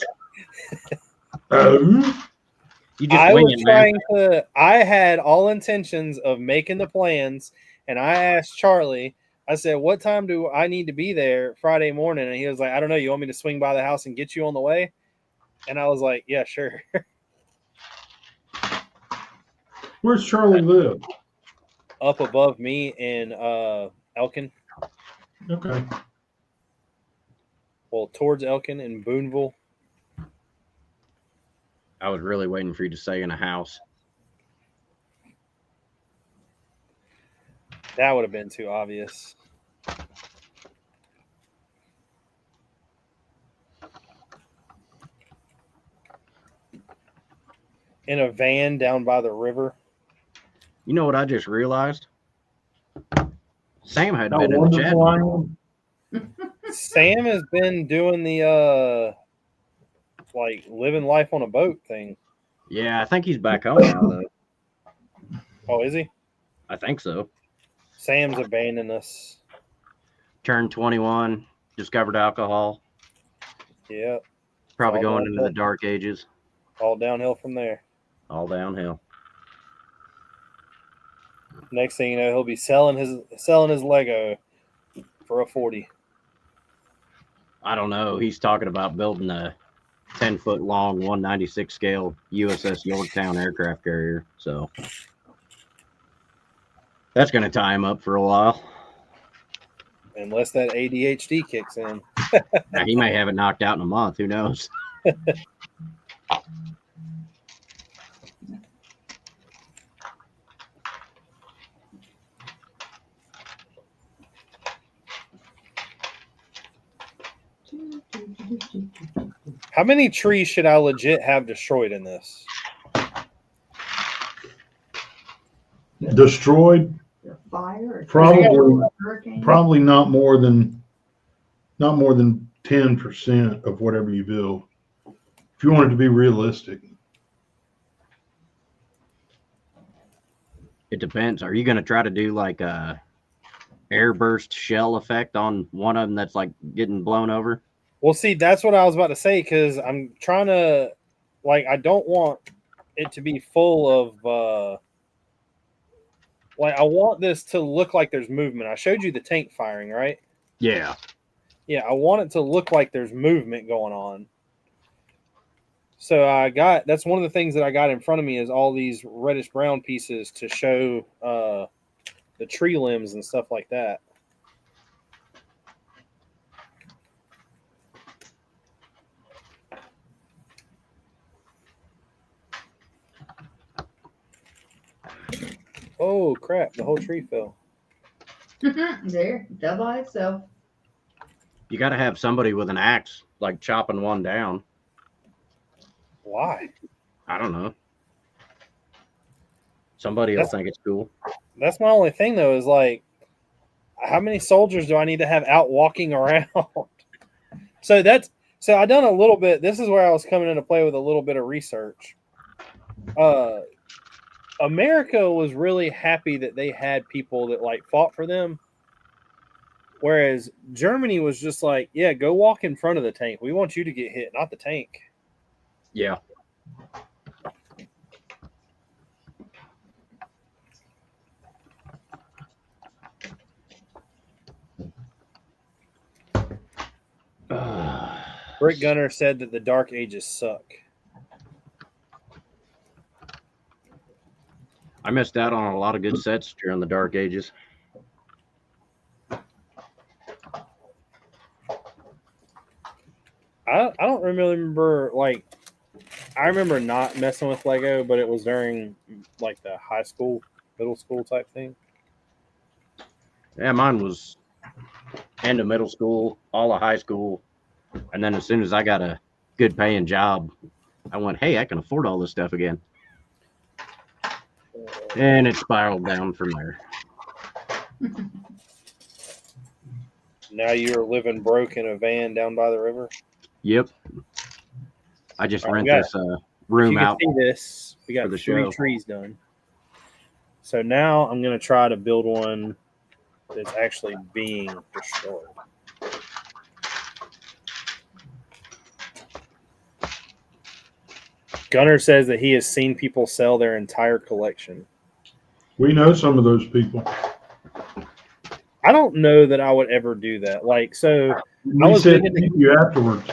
You just I wing was it, man. trying to. I had all intentions of making the plans, and I asked Charlie. I said, "What time do I need to be there Friday morning?" And he was like, "I don't know. You want me to swing by the house and get you on the way?" And I was like, "Yeah, sure." Where's Charlie live? Up above me in Elkin. Okay. Well, towards Elkin and Boonville. I was really waiting for you to say in a house. That would have been too obvious. In a van down by the river. You know what I just realized? Sam had How been in the chat. wonderful I am. Sam has been doing the like living life on a boat thing. Yeah, I think he's back home now, though. Oh, is he? I think so. Sam's abandoned us. Turned 21, discovered alcohol. Yeah. Probably All going into downhill. the dark ages. All downhill from there. All downhill. Next thing you know, he'll be selling his Lego for a 40. I don't know. He's talking about building a 10-foot long 196 scale USS Yorktown aircraft carrier. So that's going to tie him up for a while. Unless that ADHD kicks in. Now, he may have it knocked out in a month. Who knows? How many trees should I legit have destroyed in this? Destroyed? The fire or Probably, hurricane? probably not more than 10% of whatever you build. If you want it to be realistic. It depends. Are you going to try to do like a airburst shell effect on one of them that's like getting blown over? Well, see, that's what I was about to say because I'm trying to, like, I don't want it to be full of, like, I want this to look like there's movement. I showed you the tank firing, right? Yeah. Yeah, I want it to look like there's movement going on. So that's one of the things that I got in front of me is all these reddish brown pieces to show the tree limbs and stuff like that. Oh crap! The whole tree fell. There, that by itself. You got to have somebody with an axe, like chopping one down. Why? I don't know. Somebody will think it's cool. That's my only thing though. Is like, how many soldiers do I need to have out walking around? So I done a little bit. This is where I was coming into play with a little bit of research. America was really happy that they had people that like fought for them. Whereas Germany was just like, yeah, go walk in front of the tank. We want you to get hit, not the tank. Yeah. Brick Gunner said that the Dark Ages suck. I missed out on a lot of good sets during the Dark Ages. I don't really remember, like, I remember not messing with Lego, but it was during like the high school, middle school type thing. Yeah, mine was end of middle school, all of high school, and then as soon as I got a good paying job, I went, hey, I can afford all this stuff again. And it spiraled down from there. Now you're living broke in a van down by the river. Yep. I just All right, rent we got- this If room you can out see this, we got for the 3 show. trees done. So now I'm going to try to build one that's actually being destroyed. Gunner says that he has seen people sell their entire collection. We know some of those people. I don't know that I would ever do that. Like, so We was said thinking- to you afterwards.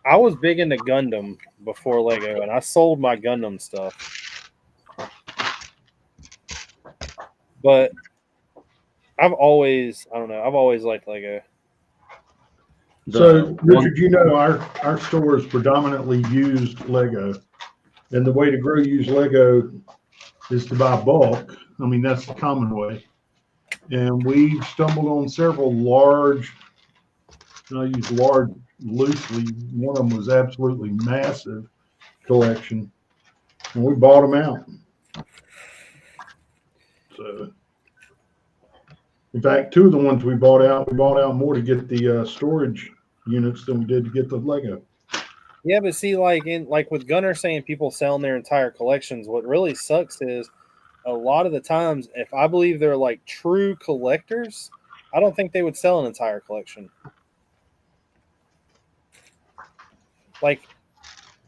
I was big into Gundam before Lego, and I sold my Gundam stuff. But I've always liked Lego. So, Richard, you know our store is predominantly used Lego, and the way to grow used Lego is to buy bulk. I mean, that's the common way. And we stumbled on several large, and I use large loosely. One of them was absolutely massive collection, and we bought them out. So, in fact, 2 of the ones we bought out more to get the storage units than we did to get the Lego. Yeah, but see, like with Gunner saying people selling their entire collections, what really sucks is a lot of the times, if I believe they're like true collectors, I don't think they would sell an entire collection. Like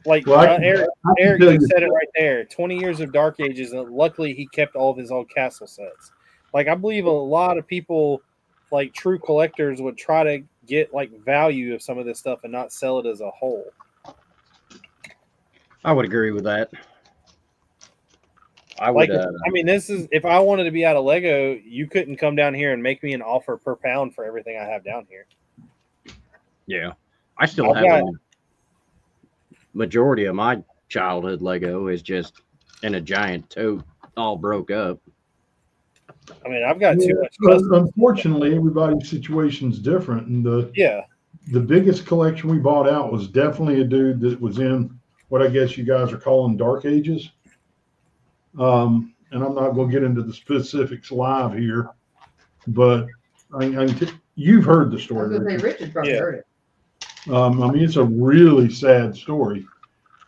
Well, Eric tell you you- said it right there. 20 years of Dark Ages, and luckily he kept all of his old castle sets. Like, I believe a lot of people, like true collectors, would try to get like value of some of this stuff and not sell it as a whole. I would agree with that. I would. Like, I mean, this is if I wanted to be out of Lego, you couldn't come down here and make me an offer per pound for everything I have down here. Yeah, I still have a majority of my childhood Lego is just in a giant tote, all broke up. I mean, I've got too Yeah, much custom. unfortunately, everybody's situation's different, and the biggest collection we bought out was definitely a dude that was in what I guess you guys are calling Dark Ages. And I'm not going to get into the specifics live here, but you've heard the I was story. gonna say, Richard. Richard probably Yeah. heard it. I mean, it's a really sad story.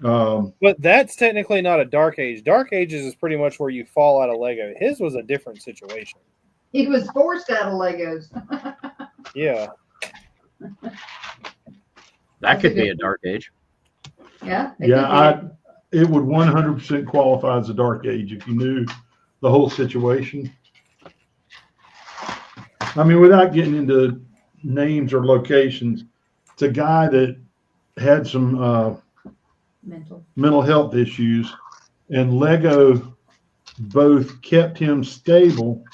But that's technically not a Dark Age. Dark Ages is pretty much where you fall out of Lego. His was a different situation. He was forced out of Legos. Yeah. That could be a Dark Age. Yeah. it Yeah, could it would 100% qualify as a Dark Age if you knew the whole situation. I mean, without getting into names or locations, it's a guy that had some be mental health issues, and Lego both kept him stable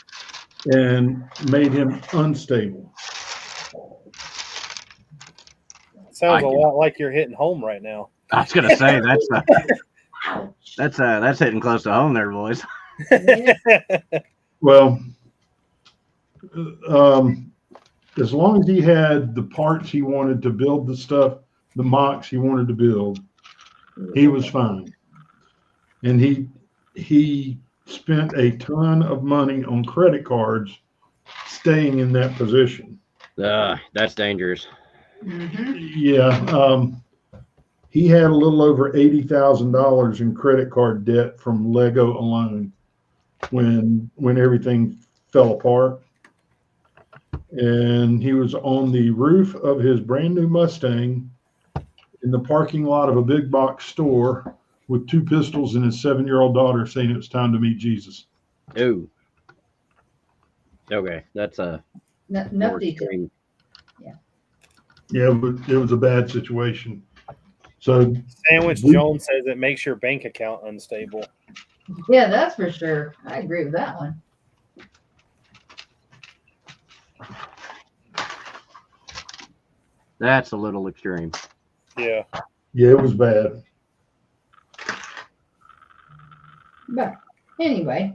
and made him unstable. Sounds a lot like you're hitting home right now. I was gonna say that's hitting close to home there, boys. Well, as long as he had the parts he wanted to build the stuff, the mocks he wanted to build, he was fine. And he spent a ton of money on credit cards staying in that position. That's dangerous. Yeah. He had a little over $80,000 in credit card debt from Lego alone when everything fell apart. And he was on the roof of his brand new Mustang in the parking lot of a big box store with 2 pistols and his 7-year-old daughter saying it was time to meet Jesus. Ooh. Okay, that's a no more detail. extreme. Yeah. Yeah, it was a bad situation. So Sandwich we- Jones says it makes your bank account unstable. Yeah, that's for sure. I agree with that one. That's a little extreme. Yeah. yeah, it was bad. But anyway,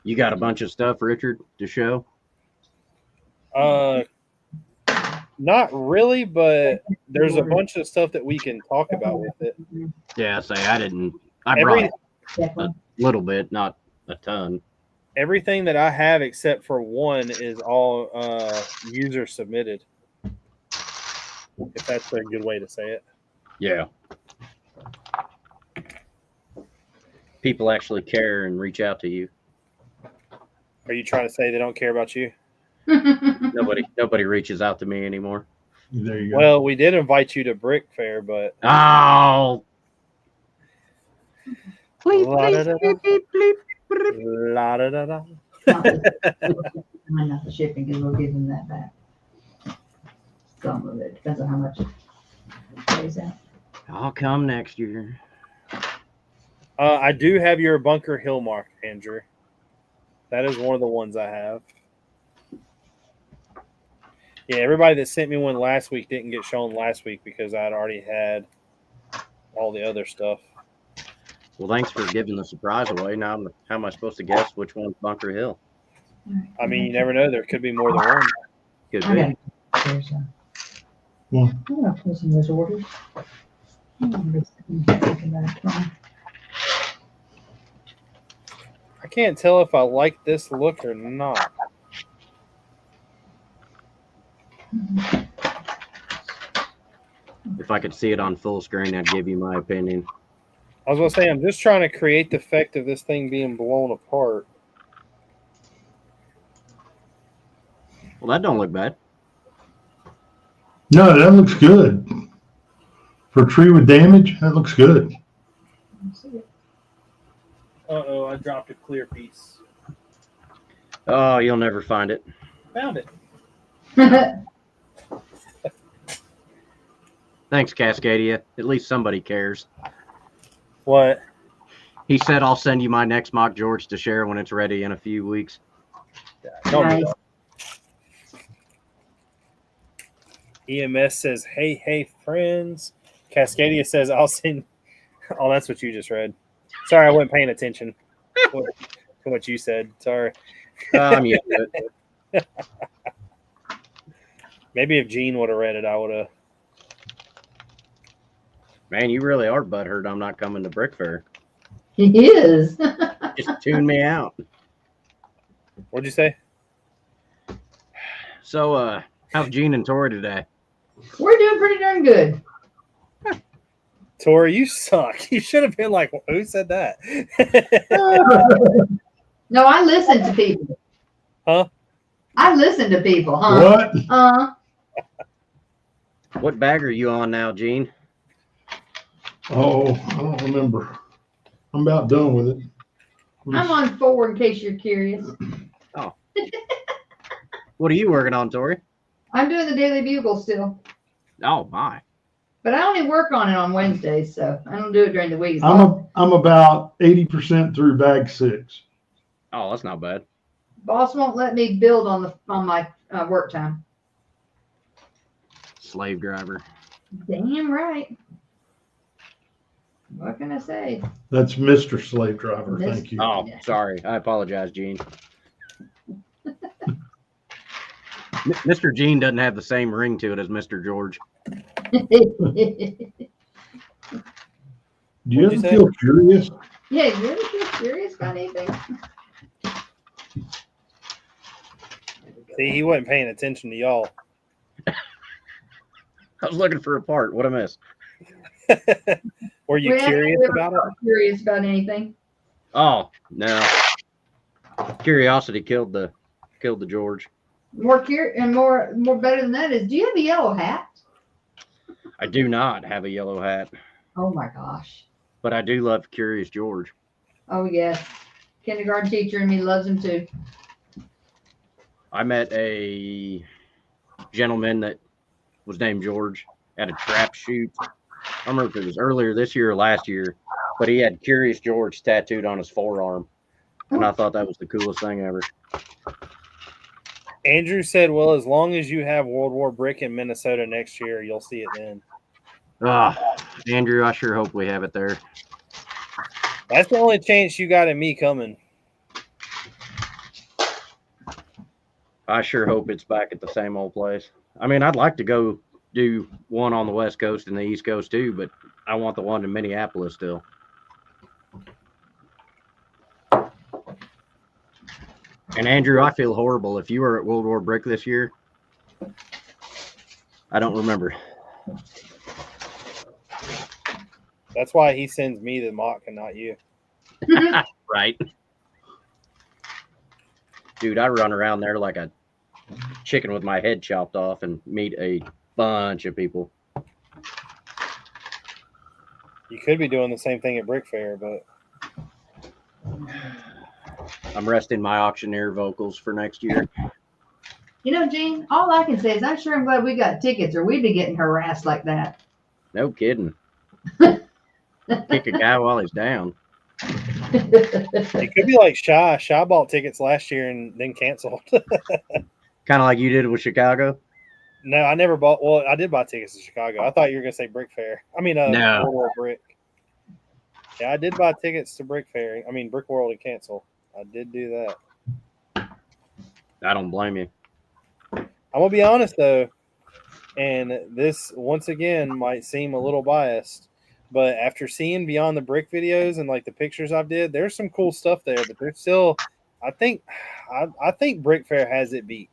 You got a bunch of stuff, Richard, to show? Not really, but there's a bunch of stuff that we can talk about with it. Yeah, I Every- brought a definitely. little bit, not a ton. Everything that I have except for one is all user submitted. If that's a good way to say it. Yeah. People actually care and reach out to you. Are you trying to say they don't care about you? Nobody reaches out to me anymore. There you go. Well, we did invite you to Brick Fair, but Oh. Bleep, La-da-da-da. bleep, bleep, bleep, bleep. La da da da. Not the shipping, because we'll give them that back. Some of it depends on how much it pays out. I'll come next year. I do have your Bunker Hill mark, Andrew. That is one of the ones I have. Yeah, everybody that sent me one last week didn't get shown last week because I'd already had all the other stuff. Well, thanks for giving the surprise away. Now, how am I supposed to guess which one's Bunker Hill? I mean, you never know. There could be more than one. Could I be. gotta, there's a, Well. I'm gonna put some of those orders. I'm just thinking about it tomorrow. I can't tell if I like this look or not. If I could see it on full screen, I'd give you my opinion. I was going to say, I'm just trying to create the effect of this thing being blown apart. Well, that don't look bad. No, that looks good. For a tree with damage, that looks good. Uh-oh, I dropped a clear piece. Oh, you'll never find it. Found it. Thanks, Cascadia. At least somebody cares. What? He said I'll send you my next mock George to share when it's ready in a few weeks. Don't do Nice. that. EMS says, hey, friends. Cascadia says, I'll send. Oh, that's what you just read. Sorry, I wasn't paying attention to what you said. Sorry. I'm used to it. Maybe if Gene would have read it, I would have. Man, you really are butthurt I'm not coming to Brick Fair. He is. Just tune me out. What'd you say? So, how's Gene and Tori today? We're doing pretty darn good. Tori, you suck. You should have been like, who said that? No, I listen to people. Huh? I listen to people, huh? What? What bag are you on now, Gene? Oh, I don't remember. I'm about done with it. I'm on 4 in case you're curious. What are you working on, Tori? I'm doing the Daily Bugle still, Oh, my. but I only work on it on Wednesdays, so I don't do it during the week. I'm about 80% through bag 6. Oh, that's not bad. Boss won't let me build on my work time. Slave driver. Damn right. What can I say? That's Mr. Slave Driver. Mis- Thank you. Oh, sorry. I apologize, Gene. Mr. Gene doesn't have the same ring to it as Mr. George. Do you What'd ever you say? feel curious? Yeah, you ever feel curious about anything? See, he wasn't paying attention to y'all. I was looking for a part. What I miss? Were you curious about it? Curious about anything? Oh, no. Curiosity killed the George. More better than that is, do you have a yellow hat? I do not have a yellow hat, Oh my gosh. but I do love Curious George. Oh yes. Kindergarten teacher and me loves him too. I met a gentleman that was named George at a trap shoot. I don't remember if it was earlier this year or last year, but he had Curious George tattooed on his forearm. And I thought that was the coolest thing ever. Andrew said, well, as long as you have World War Brick in Minnesota next year, you'll see it then. Andrew, I sure hope we have it there. That's the only chance you got in me coming. I sure hope it's back at the same old place. I mean, I'd like to go do one on the West Coast and the East Coast too, but I want the one in Minneapolis still. And Andrew, I feel horrible. If you were at World War Brick this year, I don't remember. That's why he sends me the mock and not you. Right. Dude, I run around there like a chicken with my head chopped off and meet a bunch of people. You could be doing the same thing at Brick Fair, but I'm resting my auctioneer vocals for next year. You know, Gene, all I can say is I'm sure I'm glad we got tickets or we'd be getting harassed like that. No kidding. Kick a guy while he's down. it could be like Shy. Shy bought tickets last year and then canceled. Kind of like you did with Chicago. No, I never bought. Well, I did buy tickets to Chicago. I thought you were going to say Brick Fair. I mean, No. World War Brick. Yeah, I did buy tickets to Brick Fair. I mean, Brick World and cancel. I did do that. I don't blame you. I'm going to be honest, though, and this, once again, might seem a little biased, but after seeing Beyond the Brick videos and, like, the pictures I've did, there's some cool stuff there, but there's still, I think Brick Fair has it beat.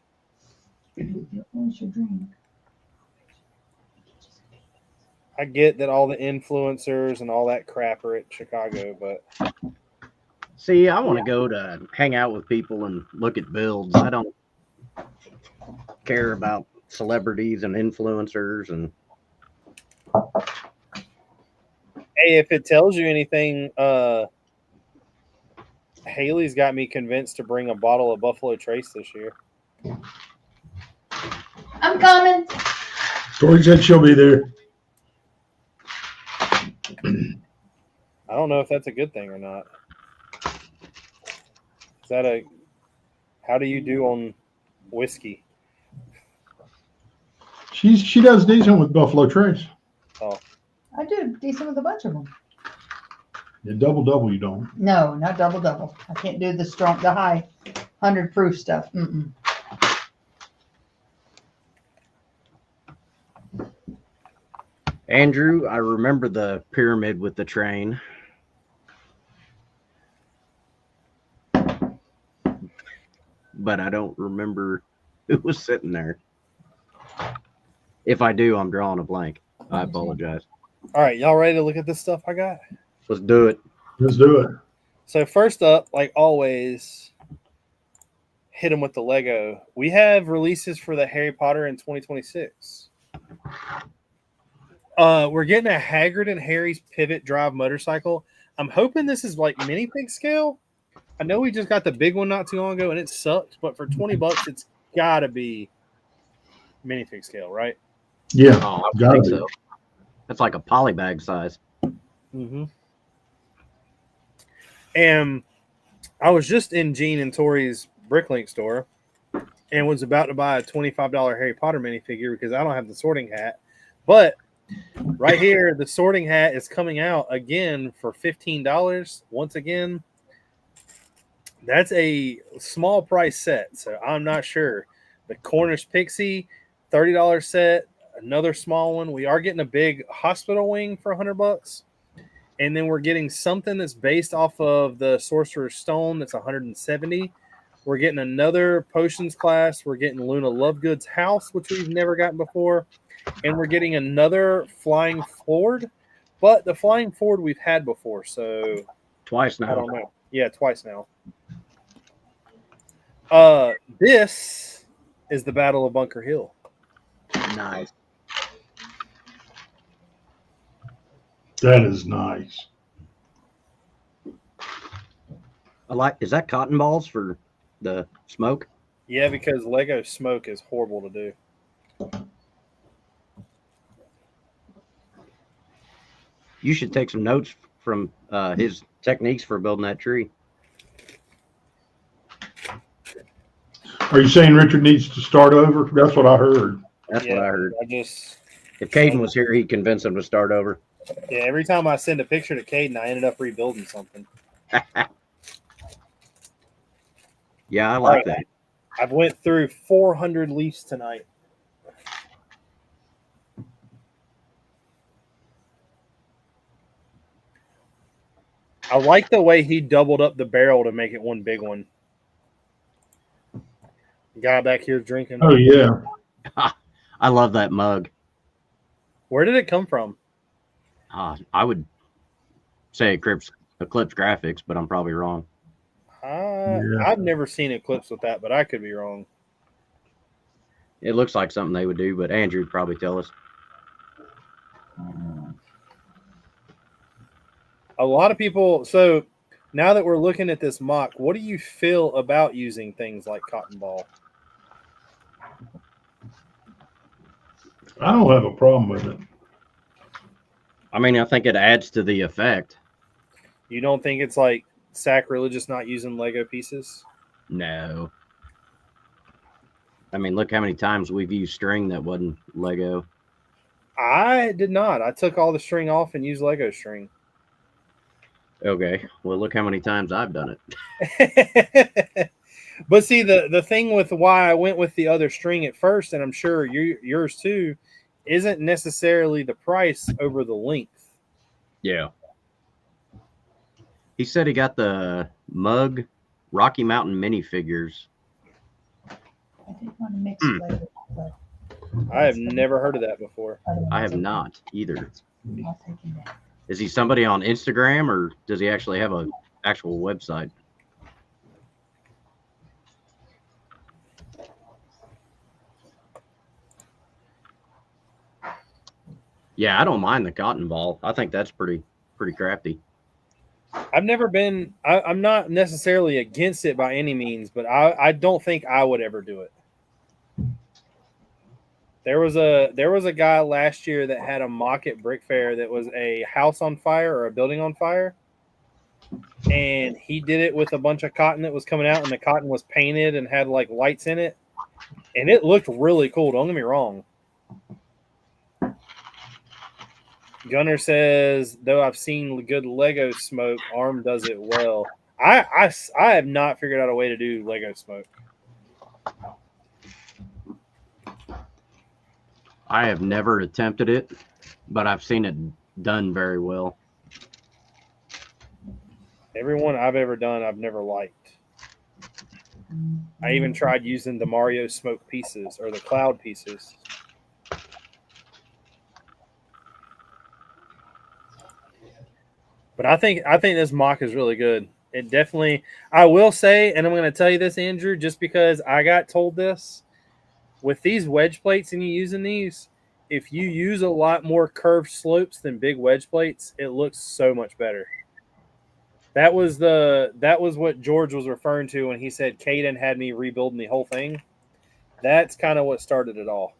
I get that all the influencers and all that crap are at Chicago, but See, I want to go to hang out with people and look at builds. I don't care about celebrities and influencers. And hey, if it tells you anything, Haley's got me convinced to bring a bottle of Buffalo Trace this year. I'm coming. Tori said she'll be there. I don't know if that's a good thing or not. Is that how do you do on whiskey? She does decent with Buffalo Trace. Oh, I do decent with a bunch of them. Yeah, double you don't. No, not double. I can't do the high 100 proof stuff. Mm-mm. Andrew, I remember the pyramid with the train. But I don't remember who was sitting there. If I do, I'm drawing a blank. I apologize. all right, y'all ready to look at this stuff I got? Let's do it. Let's do it. So first up, like always, hit them with the Lego. We have releases for the Harry Potter in 2026. We're getting a Hagrid and Harry's Pivot Drive motorcycle. I'm hoping this is like minifig scale. I know we just got the big one not too long ago and it sucked, but for $20, it's got to be minifig scale, right? Yeah, Oh, I gotta think be. so. That's like a polybag size. Mm-hmm. And I was just in Gene and Tori's Bricklink store and was about to buy a $25 Harry Potter minifigure because I don't have the sorting hat. But right here, the sorting hat is coming out again for $15. Once again, that's a small price set, so I'm not sure. The Cornish Pixie, $30 set, another small one. We are getting a big hospital wing for $100. And then we're getting something that's based off of the Sorcerer's Stone that's $170. We're getting another Potions class. We're getting Luna Lovegood's house, which we've never gotten before. And we're getting another Flying Ford. But the Flying Ford we've had before, so Twice now. I don't know. Yeah, twice now. This is the Battle of Bunker Hill. Nice. That is nice. I like. Is that cotton balls for the smoke? Yeah, because Lego smoke is horrible to do. You should take some notes from his techniques for building that tree. Are you saying Richard needs to start over? That's what I heard. That's what I heard. If Caden was here, he'd convince him to start over. Yeah, every time I send a picture to Caden, I ended up rebuilding something. Yeah, I like that. I've went through 400 leaves tonight. I like the way he doubled up the barrel to make it one big one. The guy back here drinking. Oh, yeah. I love that mug. Where did it come from? I would say Eclipse Graphics, but I'm probably wrong. I've never seen Eclipse with that, but I could be wrong. It looks like something they would do, but Andrew would probably tell us. A lot of people. So now that we're looking at this mock, what do you feel about using things like cotton ball? I don't have a problem with it. I mean, I think it adds to the effect. You don't think it's like sacrilegious not using Lego pieces? No. I mean, look how many times we've used string that wasn't Lego. I did not. I took all the string off and used Lego string. Okay. Well, look how many times I've done it. But see, the thing with why I went with the other string at first, and I'm sure yours too, isn't necessarily the price over the length. Yeah. He said he got the mug Rocky Mountain minifigures. I did want to mix Lego, but I have never heard of that before. I have not either. I'll take him back. Is he somebody on Instagram, or does he actually have an actual website? Yeah, I don't mind the cotton ball. I think that's pretty crafty. I've never been. I'm not necessarily against it by any means, but I don't think I would ever do it. There was a guy last year that had a mock at Brick Fair that was a house on fire or a building on fire, and he did it with a bunch of cotton that was coming out, and the cotton was painted and had like lights in it, and it looked really cool. Don't get me wrong. Gunner says, though I've seen good Lego smoke, ARM does it well. I have not figured out a way to do Lego smoke. I have never attempted it, but I've seen it done very well. Everyone I've ever done, I've never liked. I even tried using the Mario smoke pieces or the cloud pieces. But I think this mock is really good. It definitely, I will say, and I'm going to tell you this, Andrew, just because I got told this, with these wedge plates and you using these, if you use a lot more curved slopes than big wedge plates, it looks so much better. That was what George was referring to when he said Caden had me rebuilding the whole thing. That's kind of what started it all.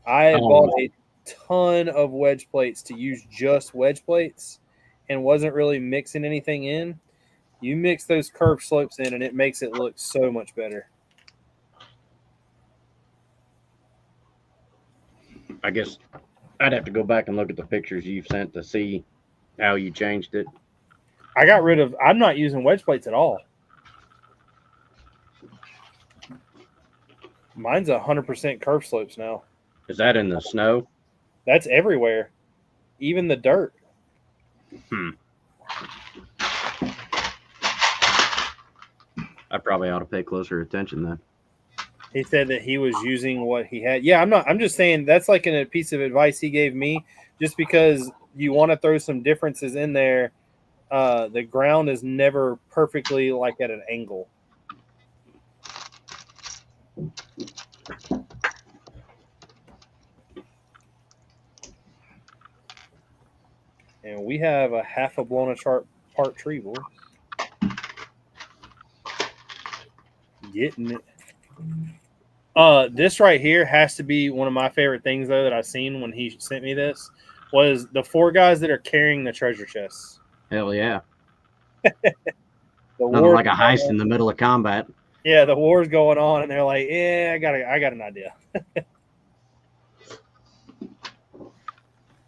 I had bought a ton of wedge plates to use just wedge plates and wasn't really mixing anything in. You mix those curved slopes in and it makes it look so much better. I guess I'd have to go back and look at the pictures you've sent to see how you changed it. I'm not using wedge plates at all. Mine's 100% curved slopes now. Is that in the snow? That's everywhere. Even the dirt. I probably ought to pay closer attention then. He said that he was using what he had. Yeah, I'm just saying that's like a piece of advice he gave me, just because you want to throw some differences in there. The ground is never perfectly like at an angle. And we have a half a blown apart tree, boys. getting it. This right here has to be one of my favorite things though that I seen when he sent me this was the 4 guys that are carrying the treasure chests. Hell yeah. The Nothing war, like a heist in the middle of combat. yeah, the war's going on, and they're like, "Yeah, I got an idea."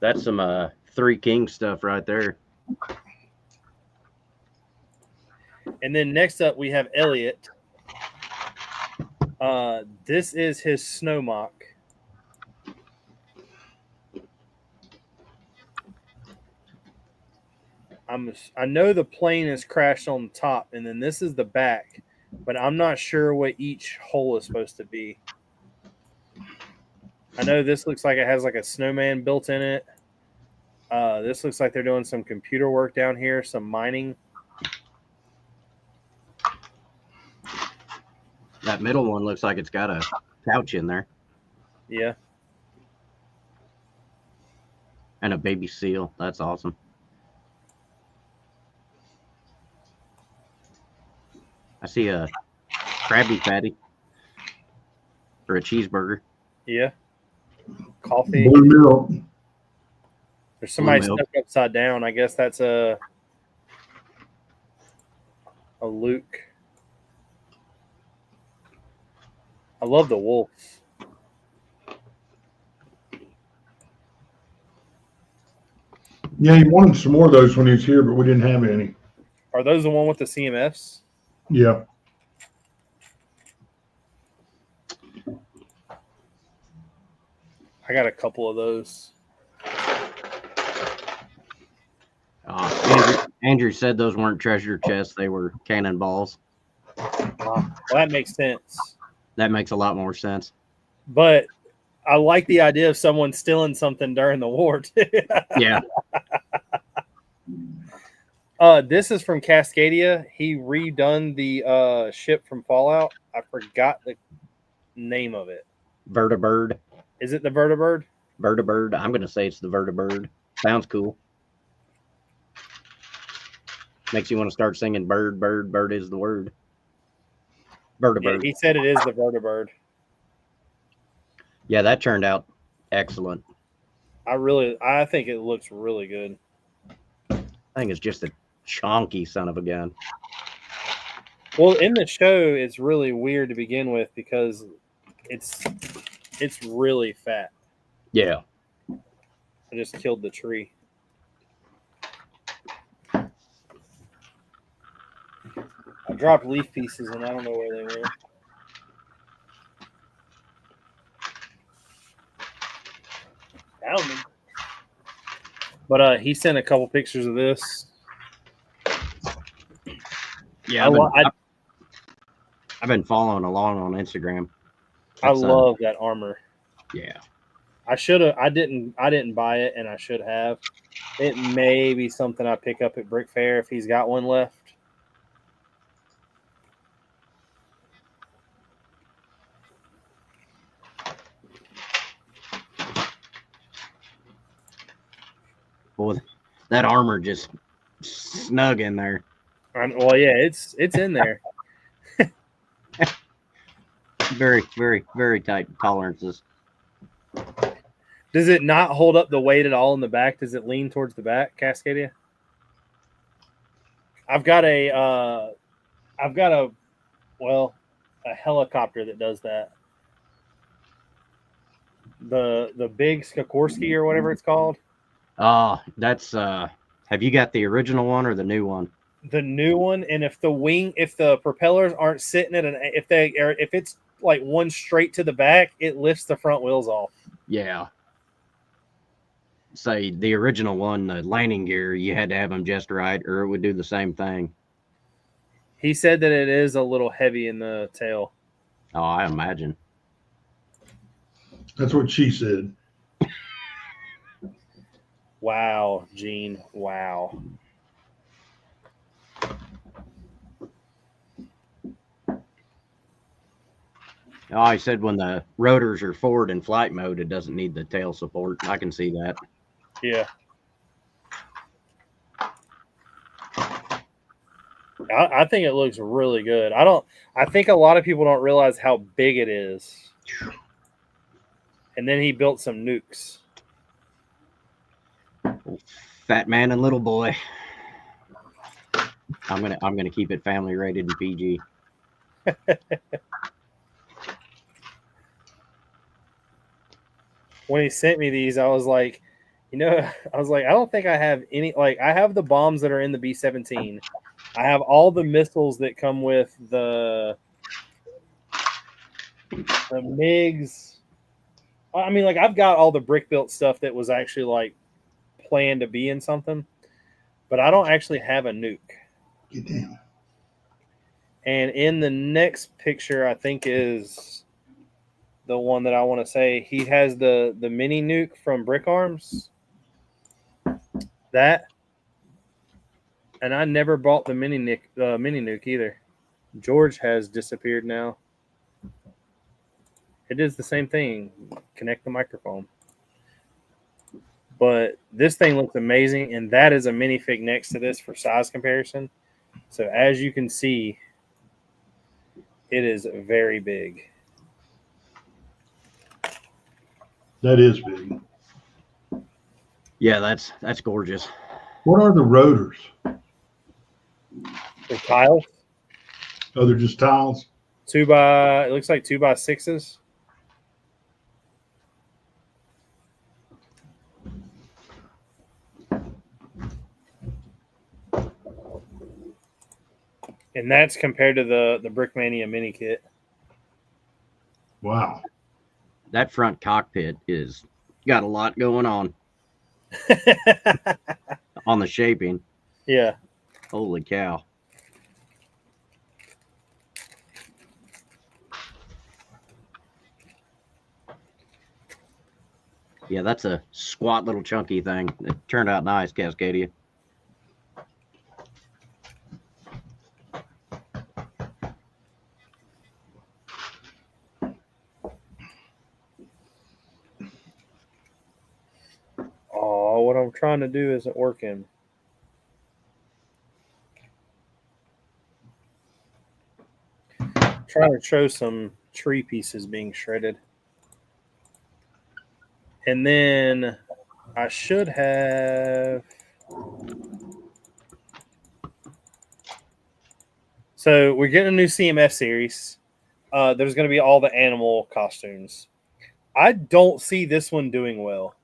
That's some Three Kings stuff right there. And then next up we have Elliot. This is his snow mock. I know the plane is crashed on the top, and then this is the back, but I'm not sure what each hole is supposed to be. I know this looks like it has like a snowman built in it. This looks like they're doing some computer work down here, some mining. That middle one looks like it's got a couch in there. Yeah. And a baby seal. That's awesome. I see a Krabby Patty or a cheeseburger. Yeah. Coffee. Blue milk. There's somebody Blue milk. stuck upside down. I guess that's a Luke. I love the wolves. Yeah, he wanted some more of those when he was here, but we didn't have any. Are those the one with the CMFs? Yeah. I got a couple of those. Andrew said those weren't treasure chests. They were cannonballs. Well, that makes sense. That makes a lot more sense. But I like the idea of someone stealing something during the war, too. Yeah. This is from Cascadia. He redone the ship from Fallout. I forgot the name of it. Vertibird. Is it the Vertibird? Vertibird. I'm going to say it's the Vertibird. Sounds cool. Makes you want to start singing bird, bird, bird is the word. Vertibird. Yeah, he said it is the Vertibird. Yeah, that turned out excellent. I think it looks really good. I think it's just a chonky son of a gun. Well, in the show, it's really weird to begin with because it's really fat. Yeah. I just killed the tree. I dropped leaf pieces and I don't know where they went. Found them. But he sent a couple pictures of this. Yeah, I've been following along on Instagram. I love that armor. Yeah. I didn't buy it, and I should have. It may be something I pick up at Brick Fair if he's got one left. Boy, that armor just snug in there. Well, yeah, it's in there. Very, very, very tight tolerances. Does it not hold up the weight at all in the back? Does it lean towards the back, Cascadia? I've got a helicopter that does that. The big Sikorsky or whatever it's called. That's have you got the original one or the new one? The new one, and if the propellers aren't sitting at if it's like one straight to the back, it lifts the front wheels off. Yeah. Say the original one, the landing gear, you had to have them just right, or it would do the same thing. He said that it is a little heavy in the tail. Oh, I imagine. That's what she said. Wow, Gene. Wow. Oh, I said when the rotors are forward in flight mode, it doesn't need the tail support. I can see that. Yeah. I think it looks really good. I think a lot of people don't realize how big it is. And then he built some nukes. Fat man and little boy. I'm gonna keep it family rated and PG. When he sent me these, I was like, I don't think I have any. Like, I have the bombs that are in the B-17. I have all the missiles that come with the MiGs. I mean, like, I've got all the brick built stuff that was actually like planned to be in something, but I don't actually have a nuke. Get down. And in the next picture, I think is the one that I want to say. He has the mini nuke from Brick Arms. That. And I never bought the mini nuke either. George has disappeared now. It is the same thing. Connect the microphone. But this thing looks amazing, and that is a minifig next to this for size comparison. So as you can see, it is very big. That is big. Yeah, that's gorgeous. What are the rotors? The tiles, Oh, they're just tiles. it looks like 2x6s. And that's compared to the Brickmania mini kit. Wow. That front cockpit is got a lot going on the shaping. Yeah. Holy cow. Yeah, that's a squat little chunky thing. It turned out nice, Cascadia. Oh, what I'm trying to do isn't working. Trying to show some tree pieces being shredded. And then I should have. So we're getting a new CMF series. There's going to be all the animal costumes. I don't see this one doing well.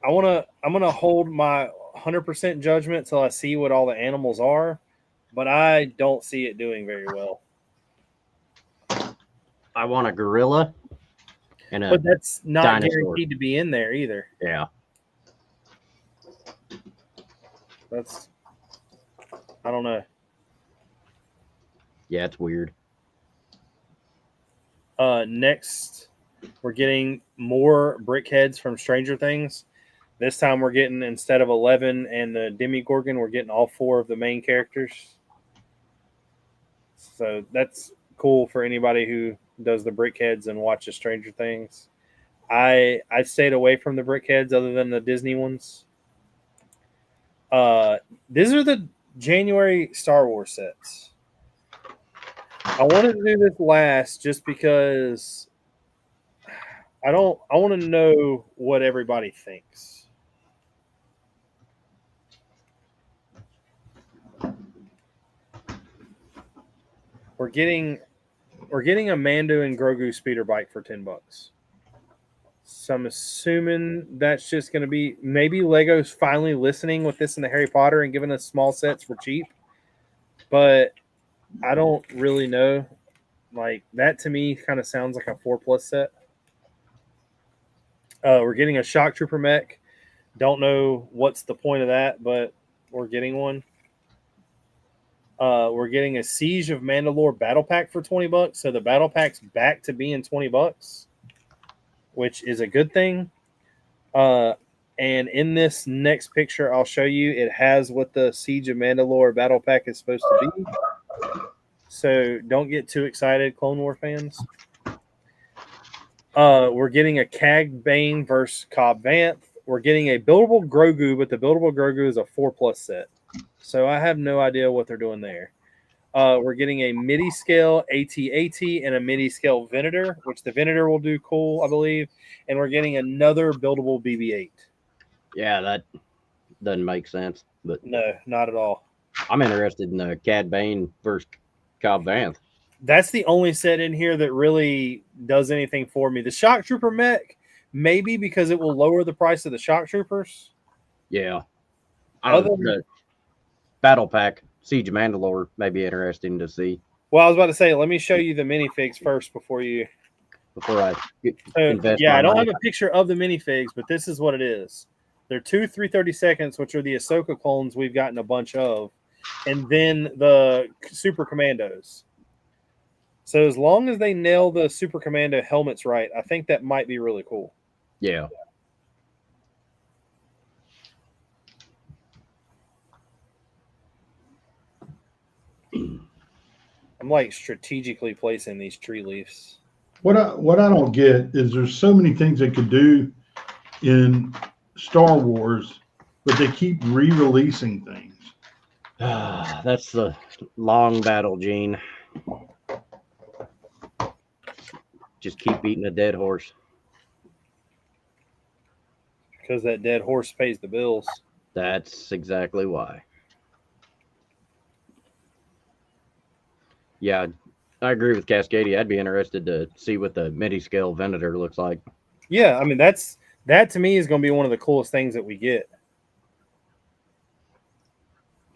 I'm gonna hold my 100% judgment till I see what all the animals are, but I don't see it doing very well. I want a gorilla and a But that's not dinosaur. guaranteed to be in there either. Yeah. I don't know. Yeah, it's weird. Next, we're getting more brick heads from Stranger Things. This time we're getting, instead of 11 and the Demogorgon, we're getting all 4 of the main characters. So that's cool for anybody who does the brick heads and watches Stranger Things. I stayed away from the brick heads other than the Disney ones. These are the January Star Wars sets. I wanted to do this last just because I want to know what everybody thinks. We're getting a Mando and Grogu speeder bike for $10. So I'm assuming that's just going to be, maybe Lego's finally listening with this in the Harry Potter and giving us small sets for cheap. But I don't really know. Like, that to me kind of sounds like a 4+ set. We're getting a Shock Trooper mech. Don't know what's the point of that, but we're getting one. We're getting a Siege of Mandalore battle pack for $20. So the battle pack's back to being $20, which is a good thing. And in this next picture I'll show you, it has what the Siege of Mandalore battle pack is supposed to be. So don't get too excited, Clone War fans. We're getting a Cag Bane versus Cobb Vanth. We're getting a buildable Grogu, but the buildable Grogu is a 4+ set. So I have no idea what they're doing there. We're getting a MIDI scale AT-AT and a MIDI scale Venator, which the Venator will do cool, I believe. And we're getting another buildable BB-8. Yeah, that doesn't make sense. But No, not at all. I'm interested in the Cad Bane versus Cobb Vanth. That's the only set in here that really does anything for me. The Shock Trooper mech, maybe because it will lower the price of the Shock Troopers. Yeah. Other The Battle Pack Siege of Mandalore may be interesting to see Well, I was about to say, let me show you the minifigs first before you. before I invest. Yeah, my I don't money. have a picture of the minifigs, but this is what it is. They're 2 3/32, which are the Ahsoka clones we've gotten a bunch of, and then the Super Commandos. So as long as they nail the Super Commando helmets right, I think that might be really cool. Yeah. I'm like strategically placing these tree leaves. What I don't get is there's so many things they could do in Star Wars, but they keep re-releasing things. That's the long battle, Gene. Just keep beating a dead horse. Because that dead horse pays the bills. That's exactly why. Yeah, I agree with Cascadia. I'd be interested to see what the MIDI scale Venator looks like. Yeah, I mean that to me is going to be one of the coolest things that we get.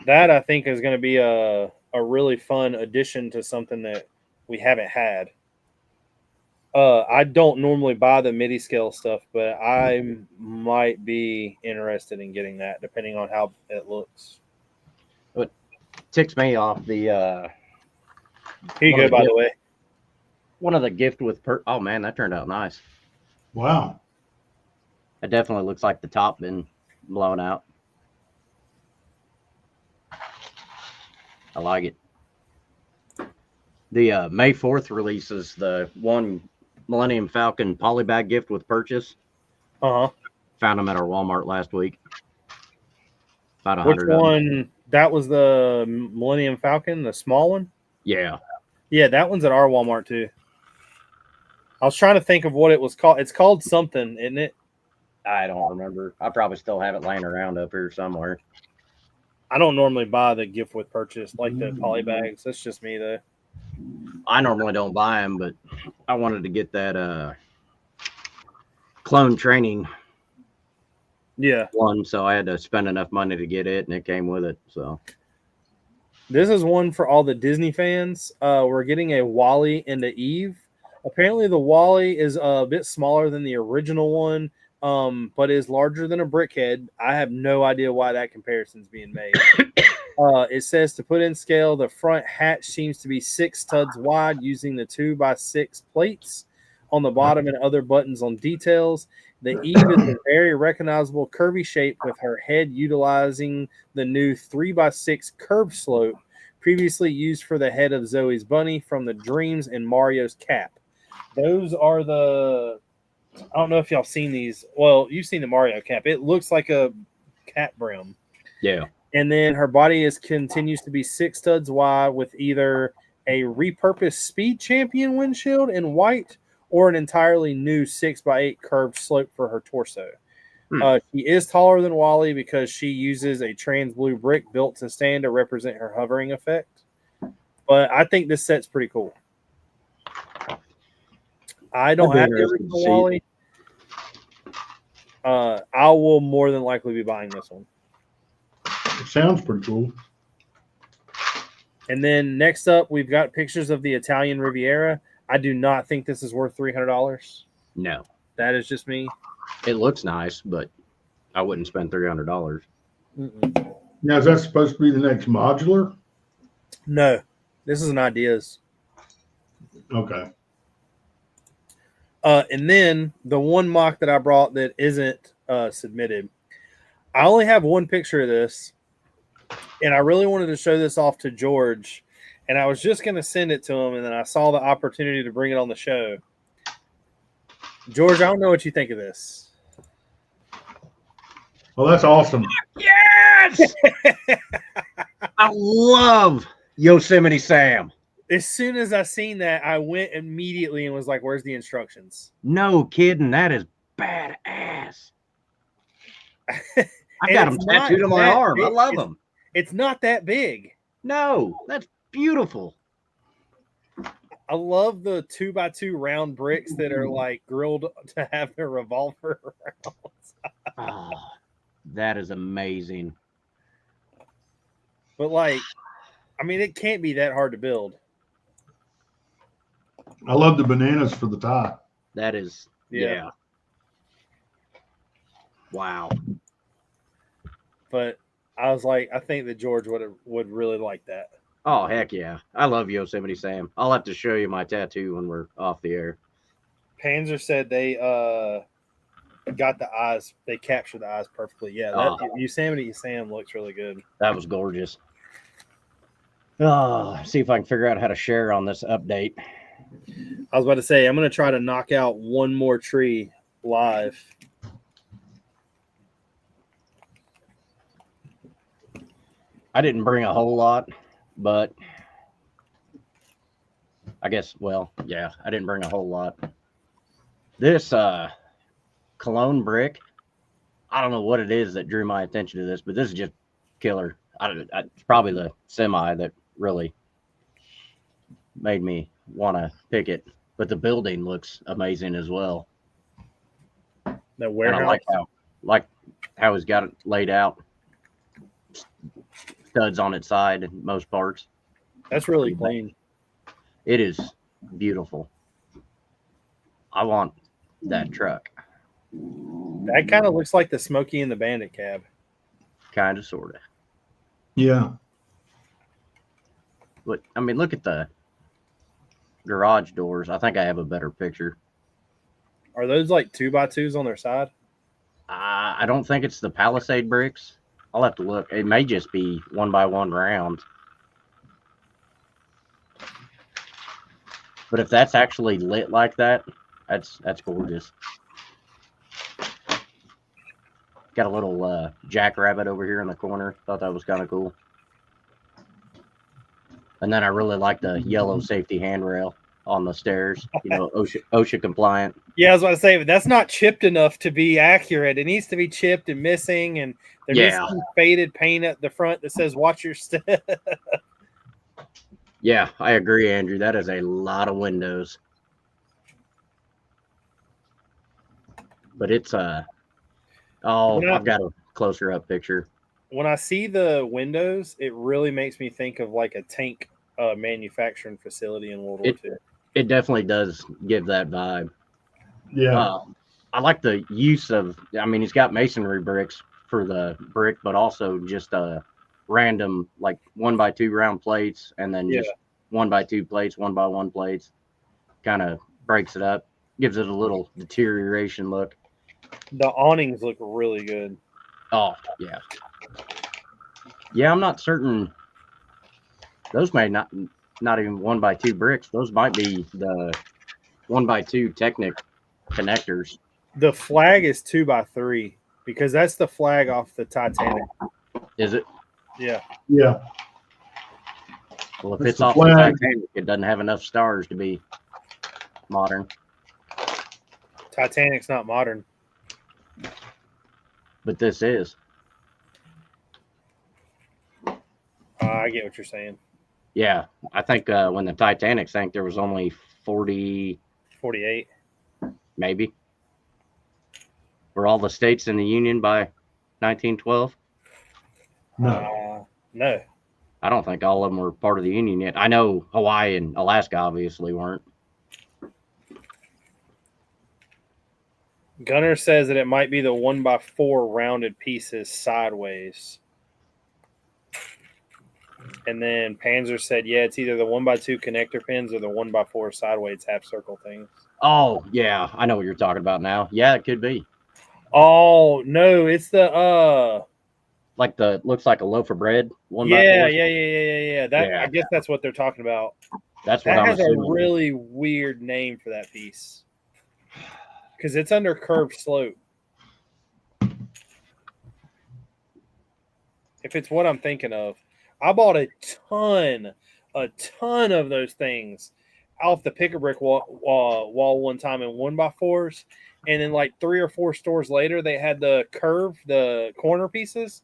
That I think is going to be a really fun addition to something that we haven't had. I don't normally buy the MIDI scale stuff, but I might be interested in getting that depending on how it looks. What ticks me off, the Here you One go, of the by the gift- way. one of the gift with oh man, that turned out nice. Wow. It definitely looks like the top been blown out. I like it. The May 4th releases the one Millennium Falcon polybag gift with purchase. Uh-huh. Found them at our Walmart last week. About Which 100 of them. one? That was the Millennium Falcon, the small one? Yeah. Yeah, that one's at our Walmart too. I was trying to think of what it was called. It's called something, isn't it? I don't remember. I probably still have it laying around up here somewhere. I don't normally buy the gift with purchase, like the poly bags. That's just me, though. I normally don't buy them, but I wanted to get that clone training Yeah. one, so I had to spend enough money to get it, and it came with it. So This is one for all the Disney fans. We're getting a Wally and a Eve. Apparently, the Wally is a bit smaller than the original one, but is larger than a Brickhead. I have no idea why that comparison's being made. It says to put in scale, the front hatch seems to be 6 studs wide using the 2x6 plates on the bottom and other buttons on details. The Eve is a very recognizable curvy shape with her head utilizing the new 3x6 curve slope previously used for the head of Zoe's bunny from the Dreams and Mario's cap. Those are the... I don't know if y'all seen these. Well, you've seen the Mario cap. It looks like a cat brim. yeah, And then her body continues to be 6 studs wide with either a repurposed Speed Champion windshield in white or an entirely new 6x8 curved slope for her torso. She is taller than Wally because she uses a trans blue brick built to stand to represent her hovering effect. But I think this set's pretty cool. I don't have the original Wally. I will more than likely be buying this one. It sounds pretty cool. And then next up, we've got pictures of the Italian Riviera. I do not think this is worth $300. no, That is just me. it looks nice, but I wouldn't spend $300. Now, is that supposed to be the next modular? No, this is an ideas. Okay. And then the one mock that I brought that isn't submitted. I only have one picture of this, and I really wanted to show this off to George, and I was just going to send it to him, and then I saw the opportunity to bring it on the show. George, I don't know what you think of this. Well, that's awesome. Yeah! Yes! I love Yosemite Sam. As soon as I seen that, I went immediately and was like, "Where's the instructions?" No kidding. That is badass. I've And got them it's not tattooed on my that arm. I big. love them. It's not that big. No, that's beautiful. I love the 2x2 round bricks that are like grilled to have their revolver rounds. Oh, that is amazing. But like, I mean, it can't be that hard to build. I love the bananas for the tie. That is, yeah. Wow. But I was like, I think that George would really like that. Oh, heck yeah. I love Yosemite Sam. I'll have to show you my tattoo when we're off the air. Panzer said they got the eyes. They captured the eyes perfectly. Yeah, that Yosemite Sam looks really good. That was gorgeous. Oh, see if I can figure out how to share on this update. I was about to say, I'm going to try to knock out one more tree live. I didn't bring a whole lot, but I guess, well, yeah, I didn't bring a whole lot. This Cologne brick, I don't know what it is that drew my attention to this, but this is just killer. It's probably the semi that really made me want to pick it, but the building looks amazing as well. That warehouse. And I like how he's got it laid out. Studs on its side in most parts. That's really clean. It is beautiful. I want that truck. That kind of looks like the Smokey and the Bandit cab. Kind of, sort of. Yeah. But, I mean, look at the garage doors. I think I have a better picture. Are those like 2x2s on their side? I don't think it's the Palisade bricks. I'll have to look. It may just be 1x1 round. But if that's actually lit like that, that's gorgeous. Got a little jackrabbit over here in the corner. Thought that was kind of cool. And then I really like the yellow safety handrail on the stairs. You know, OSHA compliant. Yeah, I was about to say, but that's not chipped enough to be accurate. It needs to be chipped and missing, and there needs to be faded paint at the front that says "Watch your step." Yeah, I agree, Andrew. That is a lot of windows. But it's I've got a closer up picture. When I see the windows, it really makes me think of like a tank manufacturing facility in World War II. It definitely does give that vibe. Yeah. I like the use of, I mean, he's got masonry bricks for the brick, but also just random like 1x2 round plates, and then just 1x2 plates, 1x1 plates. Kind of breaks it up, gives it a little deterioration look. The awnings look really good. Oh, yeah. Yeah, I'm not certain. Those may not even 1x2 bricks. Those might be the 1x2 Technic connectors. The flag is 2x3 because that's the flag off the Titanic. Is it? Yeah. Yeah. Well, if it's off the Titanic, it doesn't have enough stars to be modern. Titanic's not modern. But this is. I get what you're saying. Yeah, I think when the Titanic sank, there was only 48. Maybe. Were all the states in the Union by 1912? No. No. I don't think all of them were part of the Union yet. I know Hawaii and Alaska obviously weren't. Gunner says that it might be the 1x4 rounded pieces sideways. And then Panzer said, yeah, it's either the 1x2 connector pins or the 1x4 sideways half circle things. Oh, yeah. I know what you're talking about now. Yeah, it could be. Oh, no, it's the like the looks like a loaf of bread. Yeah. I guess that's what they're talking about. That's what that I'm has assuming. A really weird name for that piece. Because it's under curved slope. if it's what I'm thinking of. I bought a ton of those things off the Pick-a-Brick wall one time in 1x4s, and then like 3 or 4 stores later they had the corner pieces,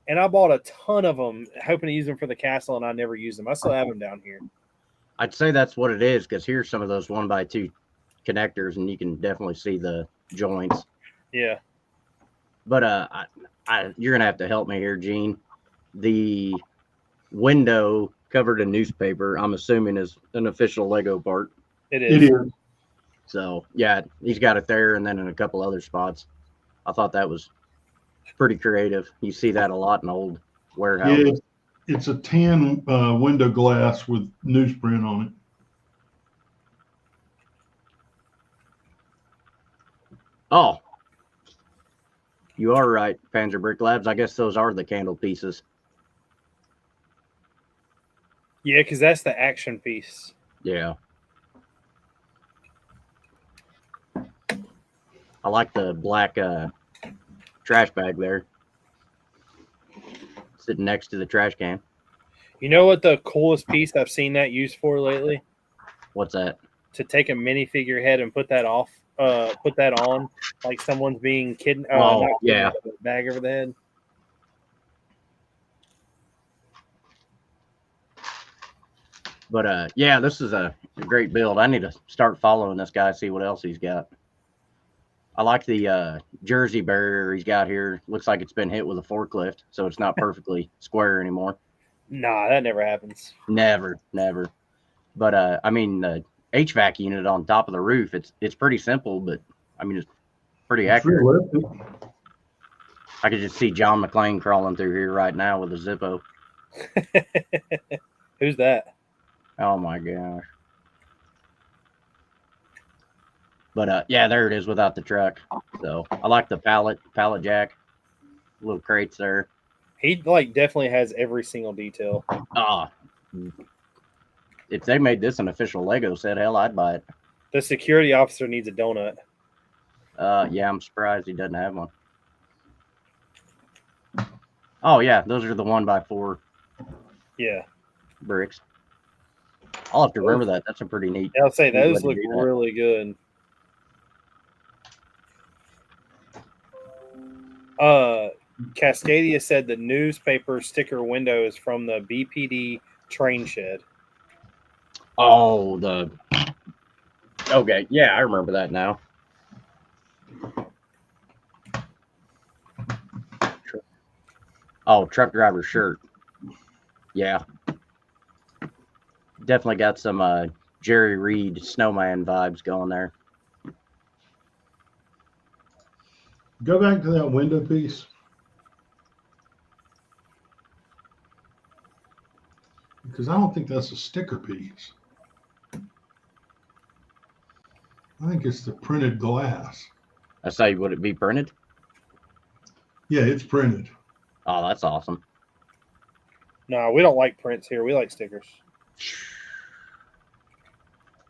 and I bought a ton of them hoping to use them for the castle, and I never used them. I still have them down here. I'd say that's what it is, because here's some of those 1x2 connectors, and you can definitely see the joints. Yeah. But you're gonna have to help me here, Gene. The window covered in newspaper, I'm assuming, is an official Lego part. It is. It is. So yeah, he's got it there, and then in a couple other spots. I thought that was pretty creative. You see that a lot in old warehouses. Yeah, it's a tan window glass with newsprint on it. Oh, you are right, Panzer Brick Labs. I guess those are the candle pieces. Yeah, because that's the action piece. Yeah. I like the black trash bag there, sitting next to the trash can. You know what the coolest piece I've seen that used for lately? What's that? To take a minifigure head and put that on, like someone's being kidnapped. Oh, yeah. Bag over the head. But yeah, this is a great build. I need to start following this guy, see what else he's got. I like the jersey barrier he's got here. Looks like it's been hit with a forklift, so it's not perfectly square anymore. Nah, that never happens. Never. But I mean, the HVAC unit on top of the roof, it's pretty simple, but I mean, it's pretty accurate. I could just see John McClane crawling through here right now with a Zippo. Who's that? Oh my gosh. But yeah, there it is without the truck. So I like the pallet jack, little crates there. He like definitely has every single detail. If they made this an official Lego set, hell, I'd buy it. The security officer needs a donut. Yeah, I'm surprised he doesn't have one. Oh yeah, those are the 1x4 Yeah. bricks. I'll have to remember that. That's a pretty neat. I'll say those way look to do that. really good. Cascadia said the newspaper sticker window is from the BPD train shed. Oh, okay, yeah, I remember that now. Oh, truck driver shirt. Yeah. Definitely got some Jerry Reed snowman vibes going there. Go back to that window piece. Because I don't think that's a sticker piece. I think it's the printed glass. I say, would it be printed? Yeah, it's printed. Oh, that's awesome. No, we don't like prints here. We like stickers.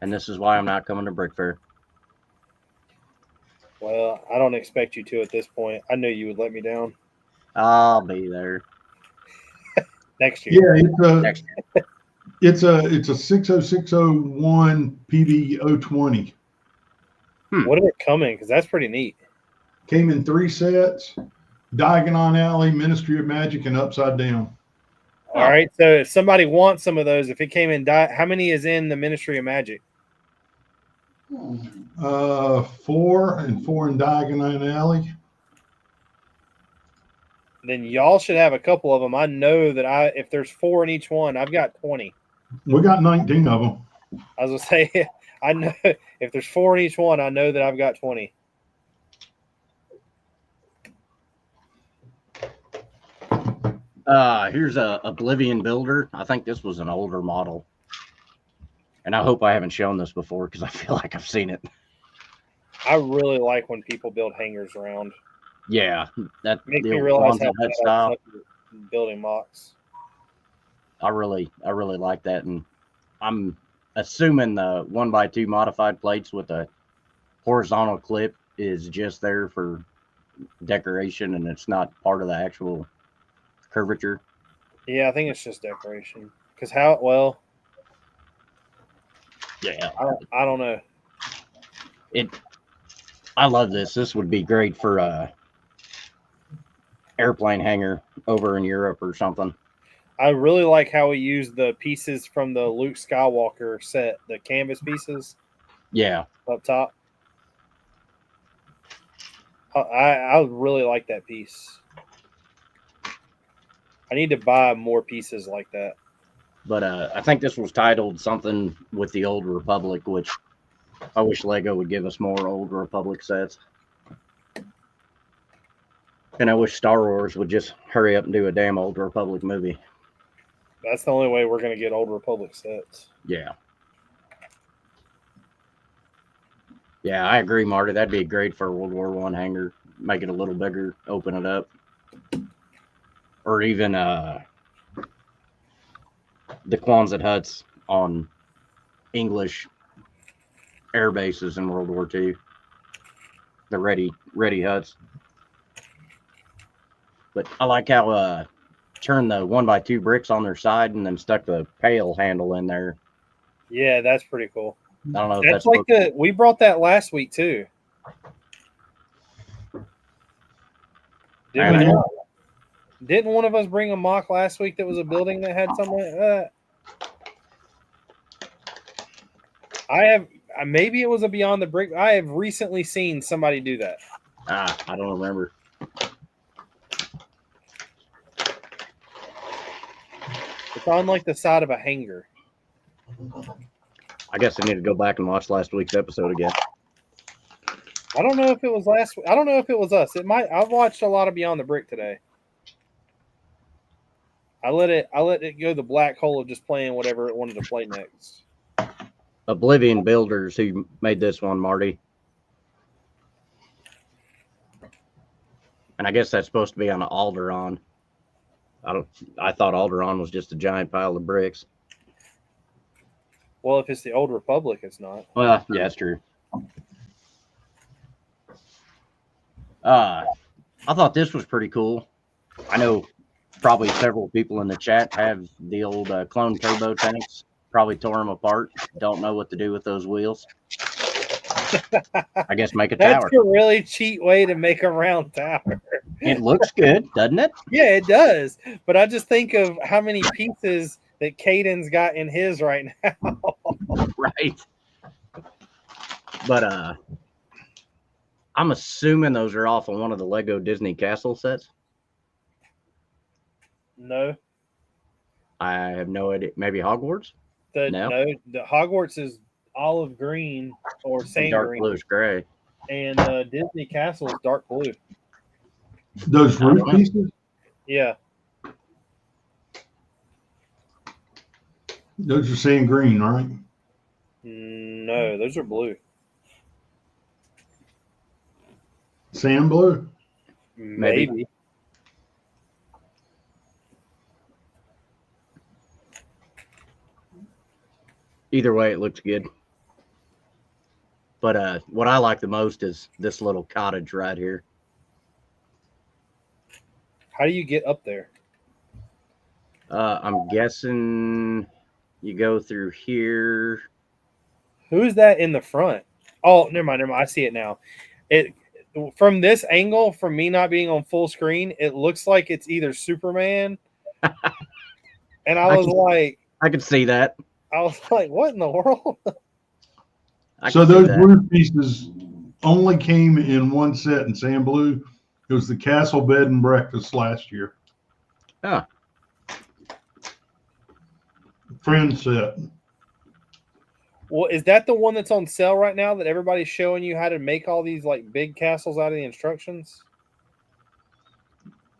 And this is why I'm not coming to Brick Fair. Well, I don't expect you to at this point. I knew you would let me down. I'll be there Next year. Yeah, next year. it's a 60601 PB020. What are they coming? Because that's pretty neat. Came in 3 sets: Diagon Alley, Ministry of Magic, and Upside Down. All right. So if somebody wants some of those, if it came in, how many is in the Ministry of Magic? 4 and 4 in Diagon Alley. Then y'all should have a couple of them. I know that if there's 4 in each one, I've got 20. We got 19 of them. I was gonna say, I know if there's 4 in each one, I know that I've got 20. Here's a Oblivion Builder. I think this was an older model. And I hope I haven't shown this before because I feel like I've seen it. I really like when people build hangars around. Yeah, that Makes the me old realize ones how of that bad I style. suck at building mocks. I really like that, and I'm assuming the 1x2 modified plates with a horizontal clip is just there for decoration, and it's not part of the actual curvature. Yeah, I think it's just decoration. Because how? Well, Yeah, I don't know. I love this. This would be great for a airplane hangar over in Europe or something. I really like how we use the pieces from the Luke Skywalker set, the canvas pieces Yeah, up top. I really like that piece. I need to buy more pieces like that. but I think this was titled something with the Old Republic, which I wish Lego would give us more Old Republic sets. And I wish Star Wars would just hurry up and do a damn Old Republic movie. That's the only way we're going to get Old Republic sets. Yeah. Yeah, I agree, Marty. That'd be great for a World War One hangar. Make it a little bigger, open it up. Or even the Quonset huts on English air bases in World War II. The ready huts. But I like how turned the 1x2 bricks on their side and then stuck the pail handle in there. Yeah, that's pretty cool. I don't know if That's like we brought that last week too. Did we not? Didn't one of us bring a mock last week that was a building that had something like that? I have maybe it was a Beyond the Brick. I have recently seen somebody do that. I don't remember. It's on like the side of a hangar. I guess I need to go back and watch last week's episode again. I don't know if it was last week. I don't know if it was us. It might. I've watched a lot of Beyond the Brick today. I let it go the black hole of just playing whatever it wanted to play next. Oblivion Builders, who made this one, Marty. And I guess that's supposed to be on an Alderaan. I thought Alderaan was just a giant pile of bricks. Well, if it's the Old Republic, it's not. Well, yeah, that's true. I thought this was pretty cool. I know probably several people in the chat have the old clone turbo tanks. Probably tore them apart. Don't know what to do with those wheels. I guess make a That's tower. a really cheap way to make a round tower. It looks good, doesn't it? Yeah, it does. But I just think of how many pieces that Caden's got in his right now. Right. But I'm assuming those are off of one of the Lego Disney Castle sets. No. I have no idea. Maybe Hogwarts? No, the Hogwarts is olive green or sand Dark green. bluish gray. And Disney Castle is dark blue. Those roof pieces? Yeah. Those are sand green, right? No, those are blue. Sand blue? Maybe. Either way, it looks good. But what I like the most is this little cottage right here. How do you get up there? I'm guessing you go through here. Who is that in the front? Oh, never mind. I see it now. It from this angle, from me not being on full screen, it looks like it's either Superman. And I could see that. I was like, what in the world? So those roof pieces only came in one set in sand blue. It was the Castle Bed and Breakfast last year. Oh. Friend set. Well, is that the one that's on sale right now that everybody's showing you how to make all these like big castles out of the instructions?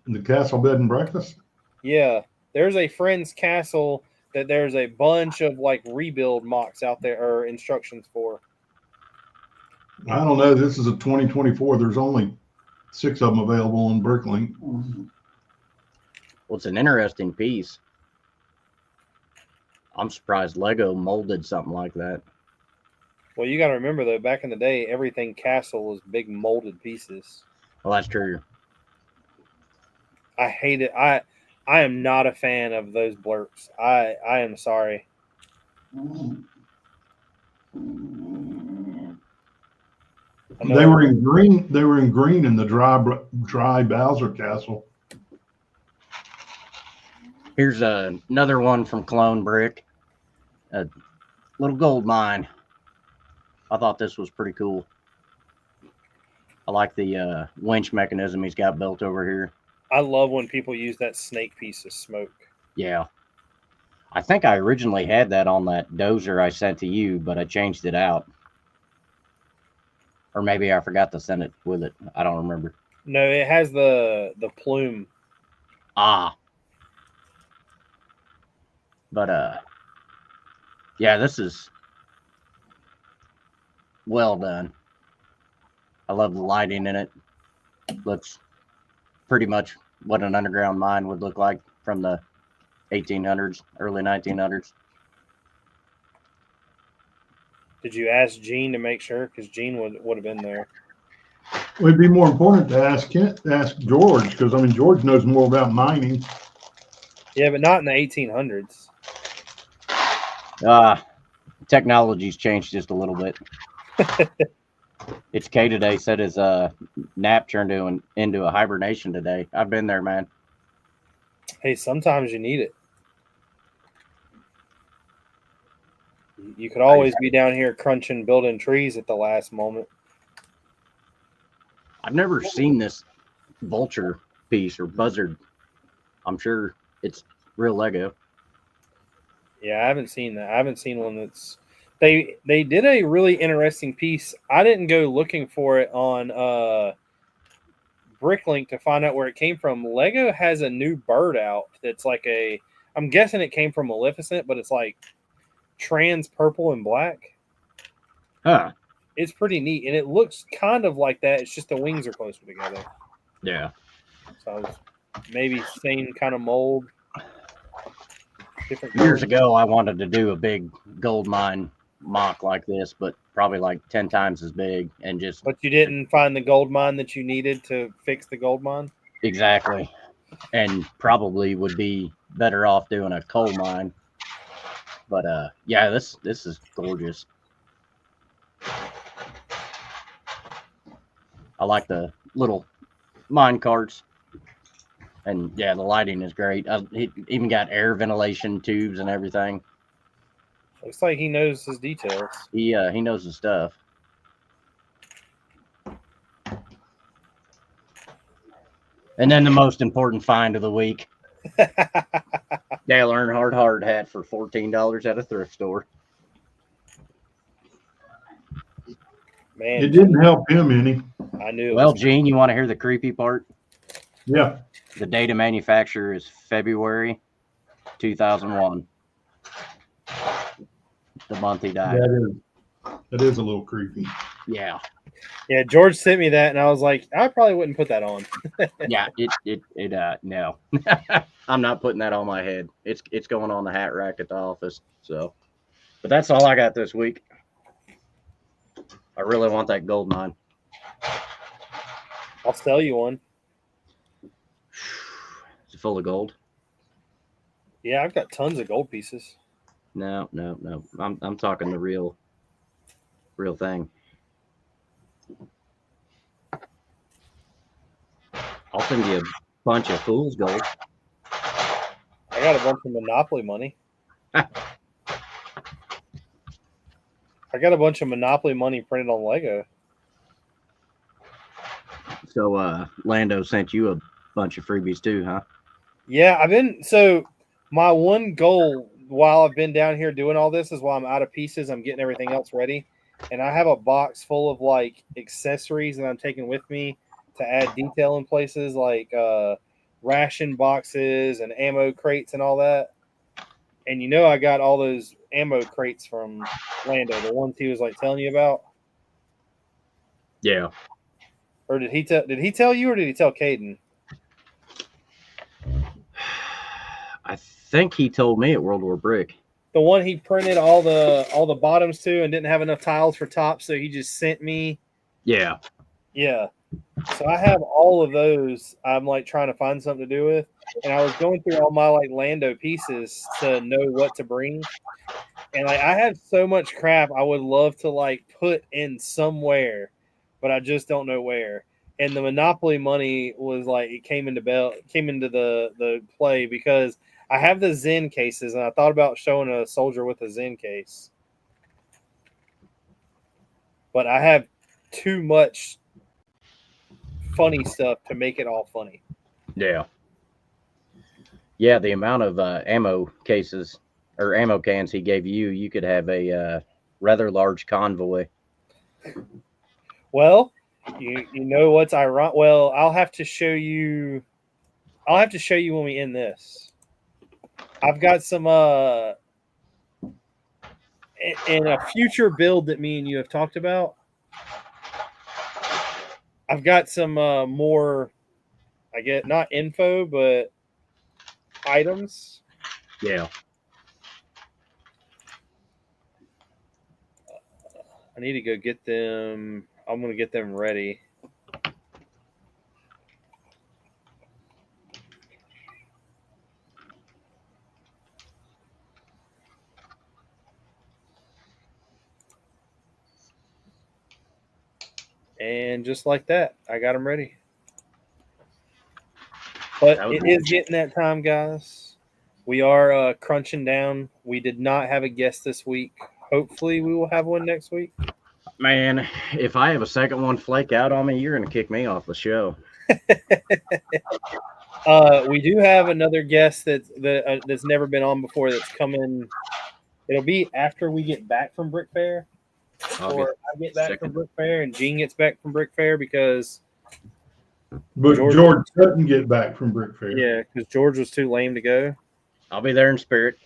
The Castle Bed and Breakfast? Yeah. There's a Friend's Castle that there's a bunch of like rebuild mocks out there or instructions for. I don't know. This is a 2024. There's only 6 of them available on Bricklink. Well, it's an interesting piece. I'm surprised Lego molded something like that. Well, you got to remember though, back in the day, everything castle was big molded pieces. Well, that's true. I hate it. I am not a fan of those blurps. I am sorry. I know They were in green. They were in green in the dry Bowser Castle. Here's another one from Clone Brick. A little gold mine. I thought this was pretty cool. I like the winch mechanism he's got built over here. I love when people use that snake piece of smoke. Yeah. I think I originally had that on that dozer I sent to you, but I changed it out. Or maybe I forgot to send it with it. I don't remember. No, it has the plume. Ah. But yeah, this is well done. I love the lighting in it. Looks pretty much what an underground mine would look like from the 1800s, early 1900s. Did you ask Gene to make sure? Because Gene would have been there. It would be more important to ask George, because I mean George knows more about mining. Yeah, but not in the 1800s. Technology's changed just a little bit. It's K today said his nap turned into a hibernation today. I've been there, man. Hey, sometimes you need it. You could always be down here crunching, building trees at the last moment. I've never seen this vulture piece or buzzard. I'm sure it's real Lego. Yeah, I haven't seen that. I haven't seen one that's they did a really interesting piece. I didn't go looking for it on Bricklink to find out where it came from. Lego has a new bird out that's like I'm guessing it came from Maleficent, but it's like trans purple and black. Huh. It's pretty neat, and it looks kind of like that. It's just the wings are closer together. Yeah. So maybe same kind of mold. Different Years colors. ago, I wanted to do a big gold mine mock like this, but probably like 10 times as big and just. But you didn't find the gold mine that you needed to fix the gold mine? Exactly. And probably would be better off doing a coal mine. But yeah, this is gorgeous. I like the little mine carts. And yeah, the lighting is great. It even got air ventilation tubes and everything. Looks like he knows his details. He knows his stuff. And then the most important find of the week. Dale Earnhardt hard hat for $14 at a thrift store. Man, It didn't help him any. I knew. Well, Gene, you want to hear the creepy part? Yeah. The date of manufacture is February 2001. The month he died. That is a little creepy. Yeah. Yeah, George sent me that, and I was like, I probably wouldn't put that on. Yeah, no. I'm not putting that on my head. It's going on the hat rack at the office. So, but that's all I got this week. I really want that gold mine. I'll sell you one. Is it full of gold? Yeah, I've got tons of gold pieces. No. I'm talking the real thing. I'll send you a bunch of fool's gold. I got a bunch of Monopoly money. I got a bunch of Monopoly money printed on Lego. So Lando sent you a bunch of freebies too, huh? Yeah, my one goal while I've been down here doing all this is while I'm out of pieces, I'm getting everything else ready. And I have a box full of like accessories that I'm taking with me to add detail in places like ration boxes and ammo crates and all that. And I got all those ammo crates from Lando, the ones he was like telling you about. Yeah. Or did he tell you, or did he tell Caden? I think he told me at World War Brick. The one he printed all the bottoms to and didn't have enough tiles for tops, so he just sent me. Yeah. Yeah. So I have all of those. I'm like trying to find something to do with. and I was going through all my like Lando pieces to know what to bring. And like I have so much crap I would love to like put in somewhere, but I just don't know where. And the Monopoly money was like it came into the play because I have the Zen cases, and I thought about showing a soldier with a Zen case, but I have too much funny stuff to make it all funny. Yeah. Yeah, the amount of ammo cases or ammo cans he gave you, you could have a rather large convoy. Well, you know what's ironic? Well, I'll have to show you. I'll have to show you when we end this. I've got some in a future build that me and you have talked about. I've got some more, I get not info, but items. Yeah. I need to go get them. I'm going to get them ready. And just like that, I got them ready. But it is getting that time, guys. We are crunching down. We did not have a guest this week. Hopefully, we will have one next week. Man, if I have a second one flake out on me, you're going to kick me off the show. We do have another guest that's never been on before that's coming. It'll be after we get back from Brick Fair. Or I get back from Brick Fair and Gene gets back from Brick Fair because George couldn't get back from Brick Fair. Yeah, because George was too lame to go. I'll be there in spirit.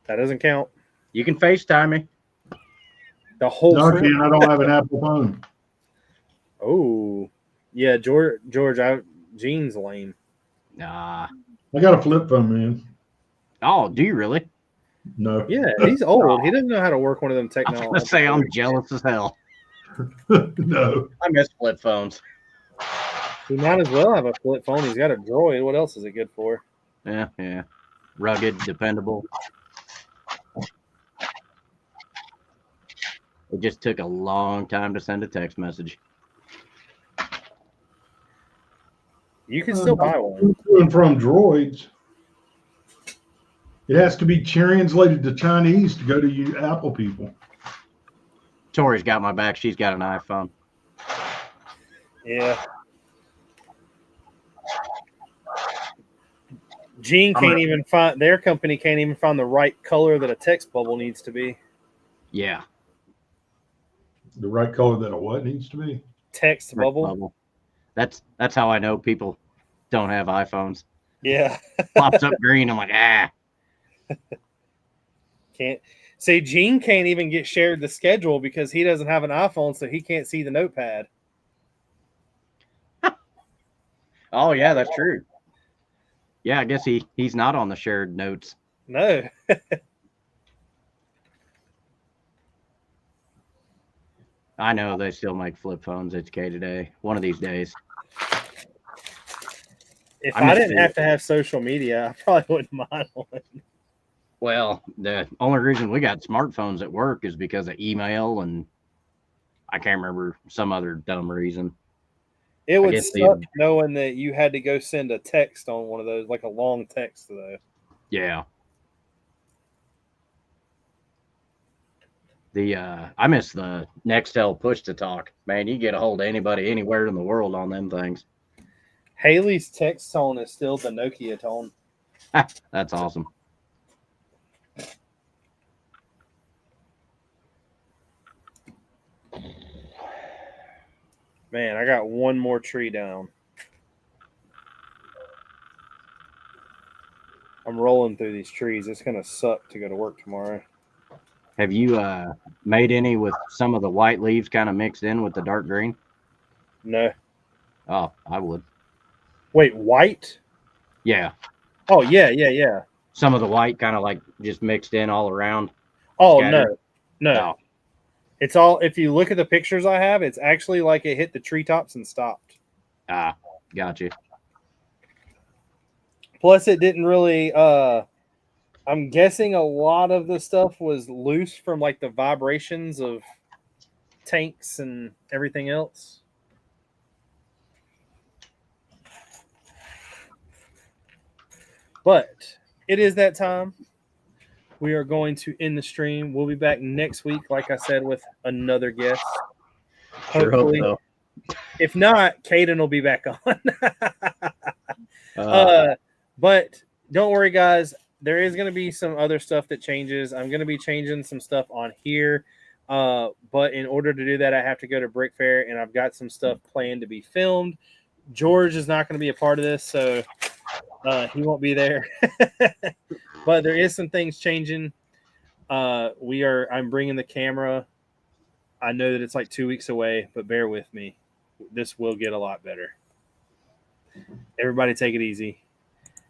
That doesn't count. You can FaceTime me. The whole No, I can't. I don't have an Apple phone. Oh. Yeah, George Gene's lame. Nah. I got a flip phone, man. Oh, do you really? No. Yeah, he's old. He doesn't know how to work one of them I was technologies. going to say I'm jealous as hell. No. I miss flip phones. He might as well have a flip phone. He's got a Droid. What else is it good for? Yeah. Rugged, dependable. It just took a long time to send a text message. You can still buy one. To and from droids. It has to be translated to Chinese to go to you Apple people. Tori's got my back. She's got an iPhone. Yeah. Gene can't even find their company can't even find the right color that a text bubble needs to be. Yeah. The right color that a what needs to be? Text bubble. That's how I know people don't have iPhones. Yeah. Pops up green. I'm like, Can't see Gene can't even get shared the schedule because he doesn't have an iPhone, so he can't see the notepad. Oh yeah, that's true. Yeah, I guess he's not on the shared notes. No. I know they still make flip phones. It's K today. One of these days. If I didn't have to have social media, I probably wouldn't mind one. Well, the only reason we got smartphones at work is because of email, and I can't remember some other dumb reason. It would suck knowing that you had to go send a text on one of those, like a long text, though. Yeah. I miss the Nextel push to talk. Man, you get a hold of anybody anywhere in the world on them things. Haley's text tone is still the Nokia tone. That's awesome. Man, I got one more tree down. I'm rolling through these trees. It's going to suck to go to work tomorrow. Have you made any with some of the white leaves kind of mixed in with the dark green? No. Oh, I would. Wait, white? Yeah. Oh, yeah. Some of the white kind of like just mixed in all around. Oh, scattered. No. Oh. It's all, if you look at the pictures I have, it's actually like it hit the treetops and stopped. Ah, got you. Plus, it didn't really. I'm guessing a lot of the stuff was loose from like the vibrations of tanks and everything else. But it is that time. We are going to end the stream. We'll be back next week, like I said, with another guest. Sure hope so. If not, Caden will be back on. But don't worry, guys. There is going to be some other stuff that changes. I'm going to be changing some stuff on here. But in order to do that, I have to go to Brick Fair, and I've got some stuff planned to be filmed. George is not going to be a part of this, so he won't be there. But there is some things changing. I'm bringing the camera. I know that it's like 2 weeks away, but bear with me. This will get a lot better. Everybody take it easy.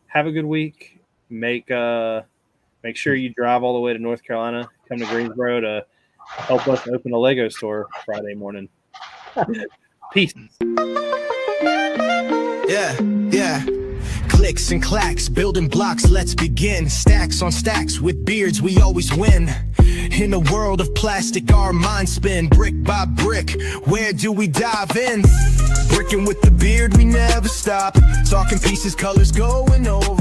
Have a good week. Make sure you drive all the way to North Carolina. Come to Greensboro to help us open a Lego store Friday morning. Peace. Yeah. Clicks and clacks, building blocks, let's begin. Stacks on stacks, with beards we always win. In a world of plastic, our minds spin. Brick by brick, where do we dive in? Brickin' with the beard, we never stop. Talking pieces, colors going over.